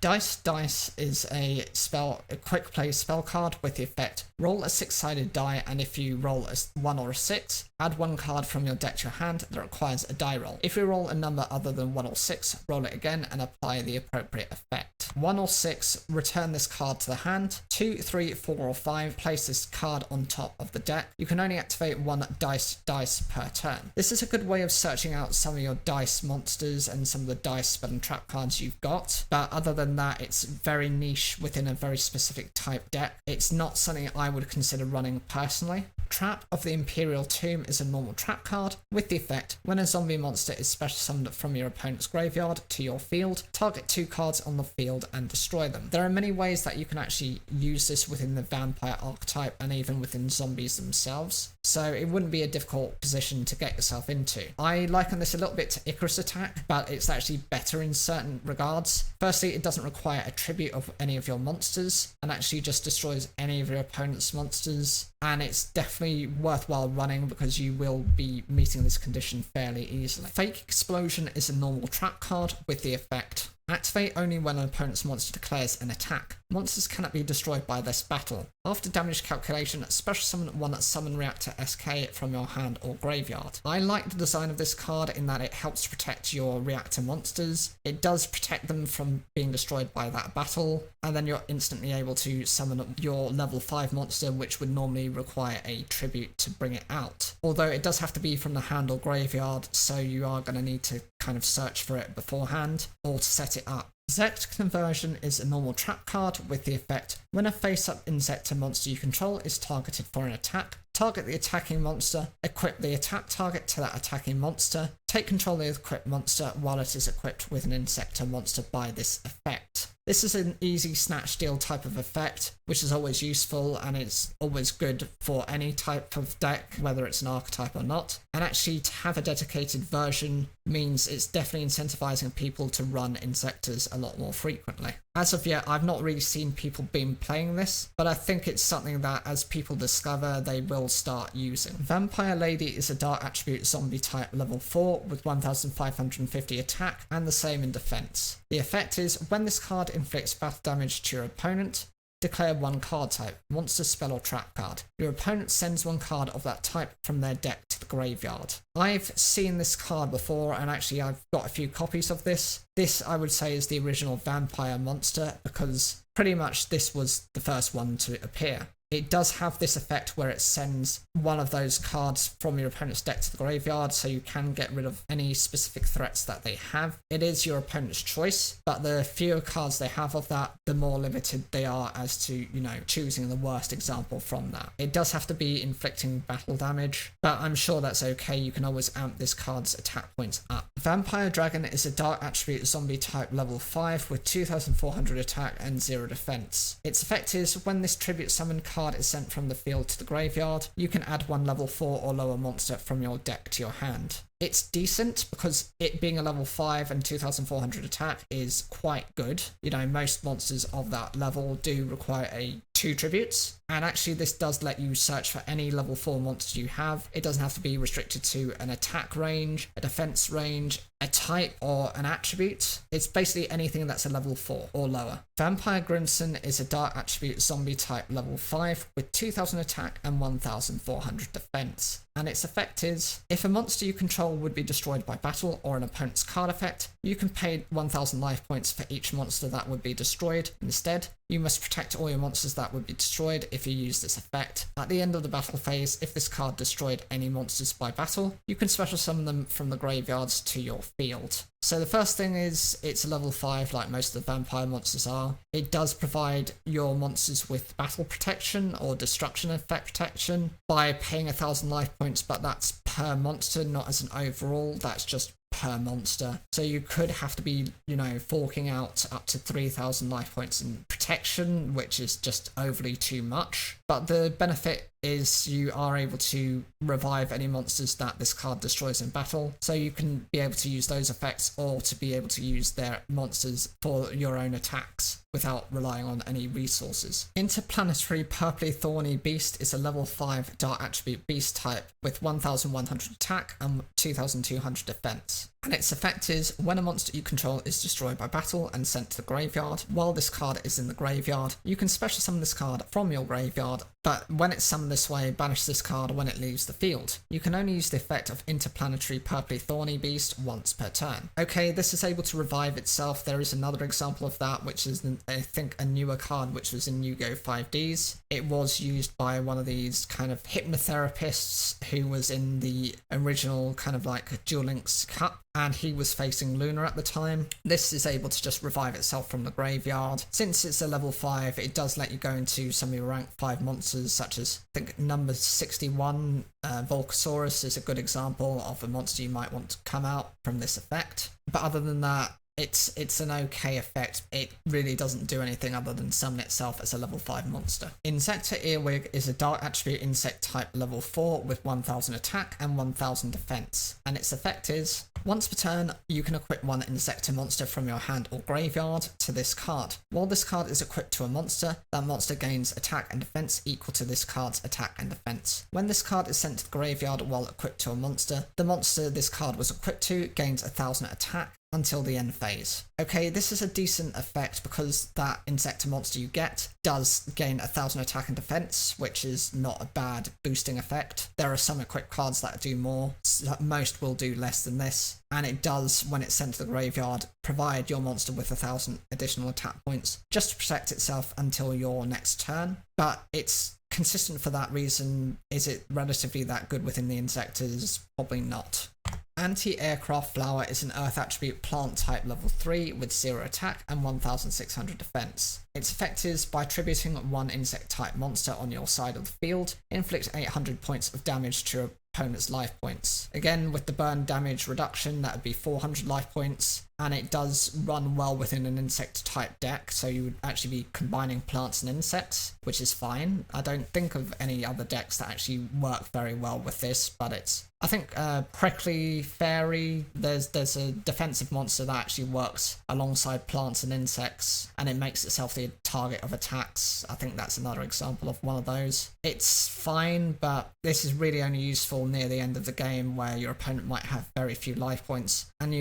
Dice is a quick play spell card with the effect roll a 6-sided die, and if you roll a 1 or a 6, add 1 card from your deck to your hand that requires a die roll. If you roll a number other than 1 or 6, roll it again and apply the appropriate effect. 1 or 6, return this card to the hand. 2, 3, 4 or 5, place this card on top of the deck. You can only activate 1 dice per turn. This is a good way of searching out some of your dice monsters and some of the dice spell and trap cards you've got, but other than that, it's very niche within a very specific type deck. It's not something I would consider running personally. Trap of the Imperial Tomb is a normal trap card with the effect when a zombie monster is special summoned from your opponent's graveyard to your field, target 2 cards on the field and destroy them. There are many ways that you can actually use this within the vampire archetype and even within zombies themselves, so it wouldn't be a difficult position to get yourself into. I liken this a little bit to Icarus Attack, but it's actually better in certain regards. Firstly, it doesn't require a tribute of any of your monsters and actually just destroys any of your opponent's monsters, and it's definitely worthwhile running because you will be meeting this condition fairly easily. Fake Explosion is a normal trap card with the effect activate only when an opponent's monster declares an attack. Monsters cannot be destroyed by this battle. After damage calculation, special summon 1 summon reactor SK from your hand or graveyard. I like the design of this card in that it helps protect your reactor monsters. It does protect them from being destroyed by that battle, and then you're instantly able to summon your level 5 monster, which would normally require a tribute to bring it out. Although it does have to be from the hand or graveyard, so you are going to need to kind of search for it beforehand or to set it up. Zect Conversion is a normal trap card with the effect when a face-up insector monster you control is targeted for an attack, target the attacking monster, equip the attack target to that attacking monster, Take control of the equipped monster while it is equipped with an insect or monster by this effect. This is an easy snatch steal type of effect, which is always useful and it's always good for any type of deck, whether it's an archetype or not. And actually to have a dedicated version means it's definitely incentivizing people to run Insectors a lot more frequently. As of yet, I've not really seen people been playing this, but I think it's something that as people discover, they will start using. Vampire Lady is a dark attribute zombie type level 4 with 1550 attack and the same in defense. The effect is when this card inflicts battle damage to your opponent, declare one card type, monster, spell or trap card. Your opponent sends one card of that type from their deck to the graveyard. I've seen this card before and actually I've got a few copies of this. This I would say is the original vampire monster because pretty much this was the first one to appear. It does have this effect where it sends one of those cards from your opponent's deck to the graveyard, so you can get rid of any specific threats that they have. It is your opponent's choice, but the fewer cards they have of that, the more limited they are as to, choosing the worst example from that. It does have to be inflicting battle damage, but I'm sure that's okay. You can always amp this card's attack points up. Vampire Dragon is a dark attribute zombie type level 5 with 2400 attack and 0 defense. Its effect is when this tribute summon card is sent from the field to the graveyard, you can add one level 4 or lower monster from your deck to your hand. It's decent because it being a level 5 and 2400 attack is quite good. Most monsters of that level do require 2 tributes, and actually this does let you search for any level 4 monster you have. It doesn't have to be restricted to an attack range, a defense range, a type or an attribute. It's basically anything that's a level 4 or lower. Vampire Grimson is a dark attribute zombie type level 5 with 2000 attack and 1400 defense. And its effect is, if a monster you control would be destroyed by battle or an opponent's card effect, you can pay 1000 life points for each monster that would be destroyed. Instead, you must protect all your monsters that would be destroyed if you use this effect. At the end of the battle phase, if this card destroyed any monsters by battle, you can special summon them from the graveyards to your field. So the first thing is, it's a level 5 like most of the vampire monsters are. It does provide your monsters with battle protection or destruction effect protection by paying 1000 life points, but that's per monster, not as an overall, that's just per monster. So you could have to be, forking out up to 3000 life points in protection, which is just overly too much. But the benefit is you are able to revive any monsters that this card destroys in battle, so you can be able to use those effects or to be able to use their monsters for your own attacks without relying on any resources. Interplanetary Purpley Thorny Beast is a level 5 dark attribute beast type with 1100 attack and 2200 defense. And its effect is, when a monster you control is destroyed by battle and sent to the graveyard, while this card is in the graveyard, you can special summon this card from your graveyard, but when it's summoned this way, banish this card when it leaves the field. You can only use the effect of Interplanetary Purpley Thorny Beast once per turn. Okay, this is able to revive itself. There is another example of that, which is, I think, a newer card, which was in Yugioh 5Ds. It was used by one of these kind of hypnotherapists who was in the original kind of like Duel Links Cup, and he was facing Luna at the time. This is able to just revive itself from the graveyard. Since it's a level 5, it does let you go into some of your rank 5 monsters, such as, I think, number 61, Volcasaurus is a good example of a monster you might want to come out from this effect. But other than that, it's an okay effect. It really doesn't do anything other than summon itself as a level 5 monster. Insecta Earwig is a dark attribute insect type level 4 with 1000 attack and 1000 defense. And its effect is, once per turn, you can equip one Insecta monster from your hand or graveyard to this card. While this card is equipped to a monster, that monster gains attack and defense equal to this card's attack and defense. When this card is sent to the graveyard while equipped to a monster, the monster this card was equipped to gains 1000 attack until the end phase. Okay, this is a decent effect because that Insecta monster you get does gain 1000 attack and defense, which is not a bad boosting effect. There are some equipped cards that do more, most will do less than this, and it does, when it's sent to the graveyard, provide your monster with 1000 additional attack points just to protect itself until your next turn. But it's consistent for that reason. Is it relatively that good within the Insectas? Probably not. Anti-Aircraft Flower is an Earth attribute plant type level 3 with 0 attack and 1600 defense. Its effect is, by tributing one insect type monster on your side of the field, inflict 800 points of damage to opponent's life points. Again, with the burn damage reduction, that would be 400 life points, and it does run well within an insect type deck, so you would actually be combining plants and insects, which is fine. I don't think of any other decks that actually work very well with this, but I think Prickly Fairy, there's a defensive monster that actually works alongside plants and insects, and it makes itself the target of attacks. I think that's another example of one of those. It's fine, but this is really only useful near the end of the game where your opponent might have very few life points, and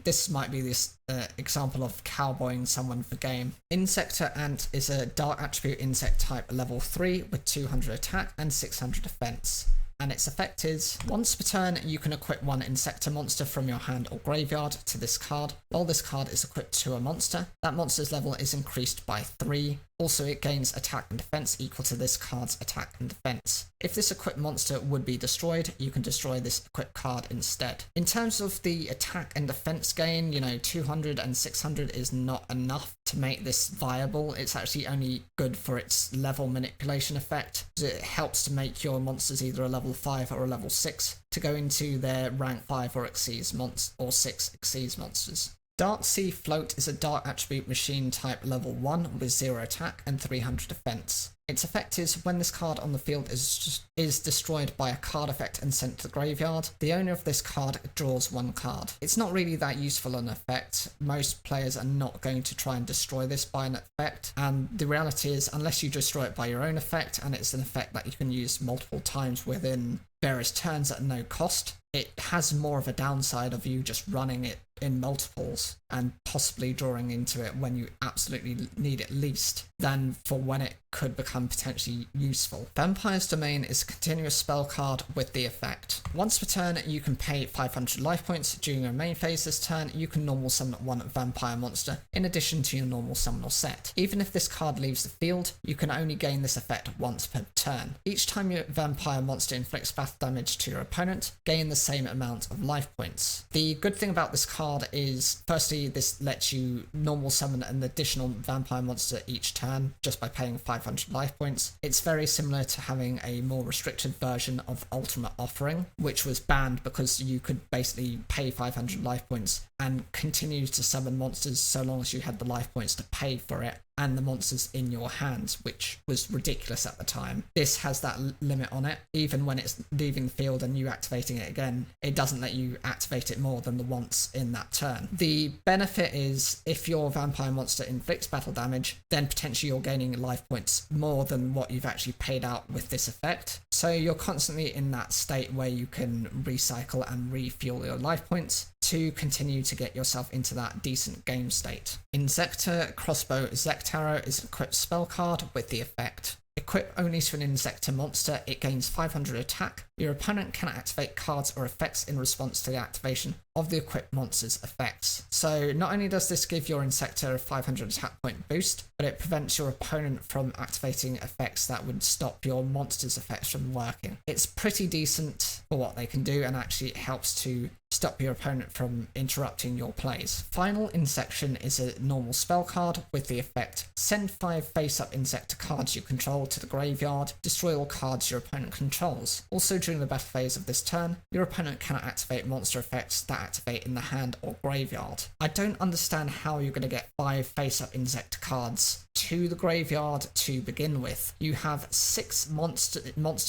this might be this example of cowboying someone for game. Insector Ant is a dark attribute insect type level 3 with 200 attack and 600 defense. And its effect is, once per turn, you can equip one Insector monster from your hand or graveyard to this card. While this card is equipped to a monster, that monster's level is increased by 3. Also, it gains attack and defense equal to this card's attack and defense. If this equipped monster would be destroyed, you can destroy this equipped card instead. In terms of the attack and defense gain, 200 and 600 is not enough to make this viable. It's actually only good for its level manipulation effect. It helps to make your monsters either a level 5 or a level 6 to go into their rank 5 or 6 Xyz monsters. Dark Sea Float is a dark attribute machine type level 1 with 0 attack and 300 defense. Its effect is, when this card on the field is destroyed by a card effect and sent to the graveyard, the owner of this card draws 1 card. It's not really that useful an effect. Most players are not going to try and destroy this by an effect, and the reality is, unless you destroy it by your own effect, and it's an effect that you can use multiple times within various turns at no cost, it has more of a downside of you just running it in multiples and possibly drawing into it when you absolutely need it least, than for when it could become potentially useful. Vampire's Domain is a continuous spell card with the effect. Once per turn, you can pay 500 life points. During your main phase this turn, you can normal summon 1 vampire monster in addition to your normal summon set. Even if this card leaves the field, you can only gain this effect once per turn. Each time your vampire monster inflicts battle damage to your opponent, gain the same amount of life points. The good thing about this card is, firstly, this lets you normal summon an additional vampire monster each turn just by paying 500 life points. It's very similar to having a more restricted version of Ultimate Offering, which was banned because you could basically pay 500 life points and continue to summon monsters so long as you had the life points to pay for it and the monsters in your hands, which was ridiculous at the time. This has that limit on it. Even when it's leaving the field and you activating it again, it doesn't let you activate it more than the once in that turn. The benefit is, if your vampire monster inflicts battle damage, then potentially you're gaining life points more than what you've actually paid out with this effect. So you're constantly in that state where you can recycle and refuel your life points to continue to get yourself into that decent game state. Insector Crossbow Zectaro is an equipped spell card with the effect. Equip only to an Insector monster, it gains 500 attack. Your opponent can activate cards or effects in response to the activation of the equipped monster's effects. So not only does this give your Insector a 500 attack point boost, but it prevents your opponent from activating effects that would stop your monster's effects from working. It's pretty decent for what they can do, and actually it helps to stop your opponent from interrupting your plays. Final Insection is a normal spell card with the effect: send 5 face-up Insector cards you control to the graveyard, destroy all cards your opponent controls. Also, during the battle phase of this turn, your opponent cannot activate monster effects that activate in the hand or graveyard. I don't understand how you're going to get 5 face-up Insector cards to the graveyard to begin with. You have 6 monster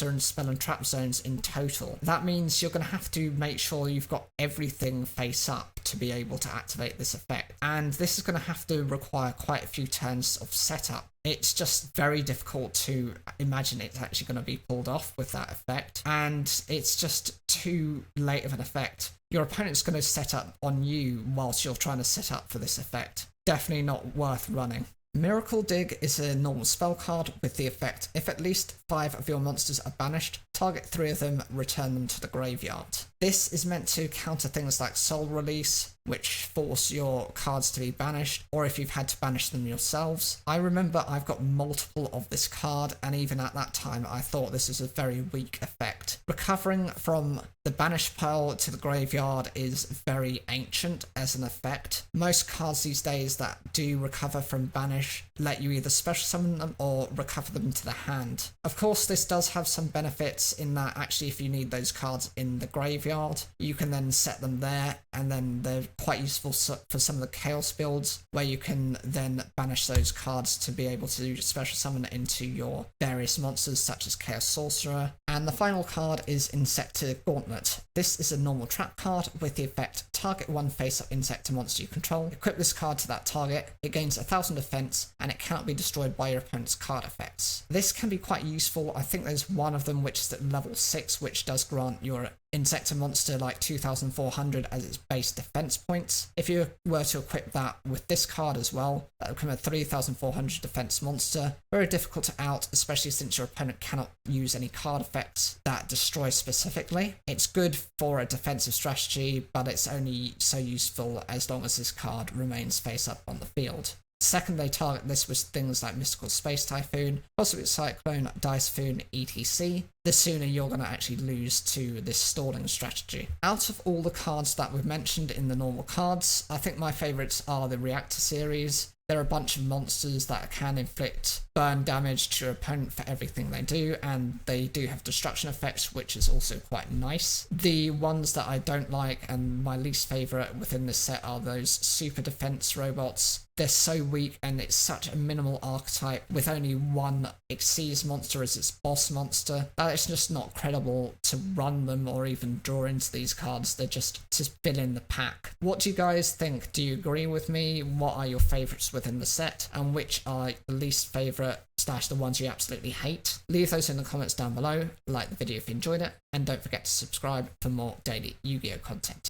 and spell and trap zones in total. That means you're going to have to make sure you've got everything face up to be able to activate this effect, and this is going to have to require quite a few turns of setup. It's just very difficult to imagine it's actually going to be pulled off with that effect, and it's just too late of an effect. Your opponent's going to set up on you whilst you're trying to set up for this effect. Definitely not worth running. Miracle Dig is a normal spell card with the effect: if at least 5 of your monsters are banished, target 3 of them, return them to the graveyard. This is meant to counter things like Soul Release, which force your cards to be banished, or if you've had to banish them yourselves. I remember I've got multiple of this card, and even at that time I thought this is a very weak effect. Recovering from the banish pile to the graveyard is very ancient as an effect. Most cards these days that do recover from banish let you either special summon them or recover them to the hand. Of course, this does have some benefits in that actually if you need those cards in the graveyard, you can then set them there, and then they're quite useful for some of the chaos builds where you can then banish those cards to be able to special summon into your various monsters such as Chaos Sorcerer. And the final card is Insector Gauntlet. This is a normal trap card with the effect target one face-up insect monster you control. Equip this card to that target, it gains 1000 defense, and it cannot be destroyed by your opponent's card effects. This can be quite useful. I think there's one of them which is at level 6, which does grant your Insector monster like 2400 as its base defense points. If you were to equip that with this card as well, that would become a 3400 defense monster. Very difficult to out, especially since your opponent cannot use any card effects that destroy specifically. It's good for a defensive strategy, but it's only so useful as long as this card remains face up on the field. Second, they target this with things like Mystical Space Typhoon, Cosmic Cyclone, Dicefoon, etc. The sooner you're going to actually lose to this stalling strategy. Out of all the cards that we've mentioned in the normal cards, I think my favourites are the Reactor series. There are a bunch of monsters that can inflict burn damage to your opponent for everything they do, and they do have destruction effects, which is also quite nice. The ones that I don't like and my least favourite within this set are those super defense robots. They're so weak, and it's such a minimal archetype with only one Xyz monster as its boss monster that it's just not credible to run them or even draw into these cards. They're just to fill in the pack. What do you guys think? Do you agree with me? What are your favourites within the set, and which are the least favourite / the ones you absolutely hate? Leave those in the comments down below, like the video if you enjoyed it, and don't forget to subscribe for more daily Yu-Gi-Oh content.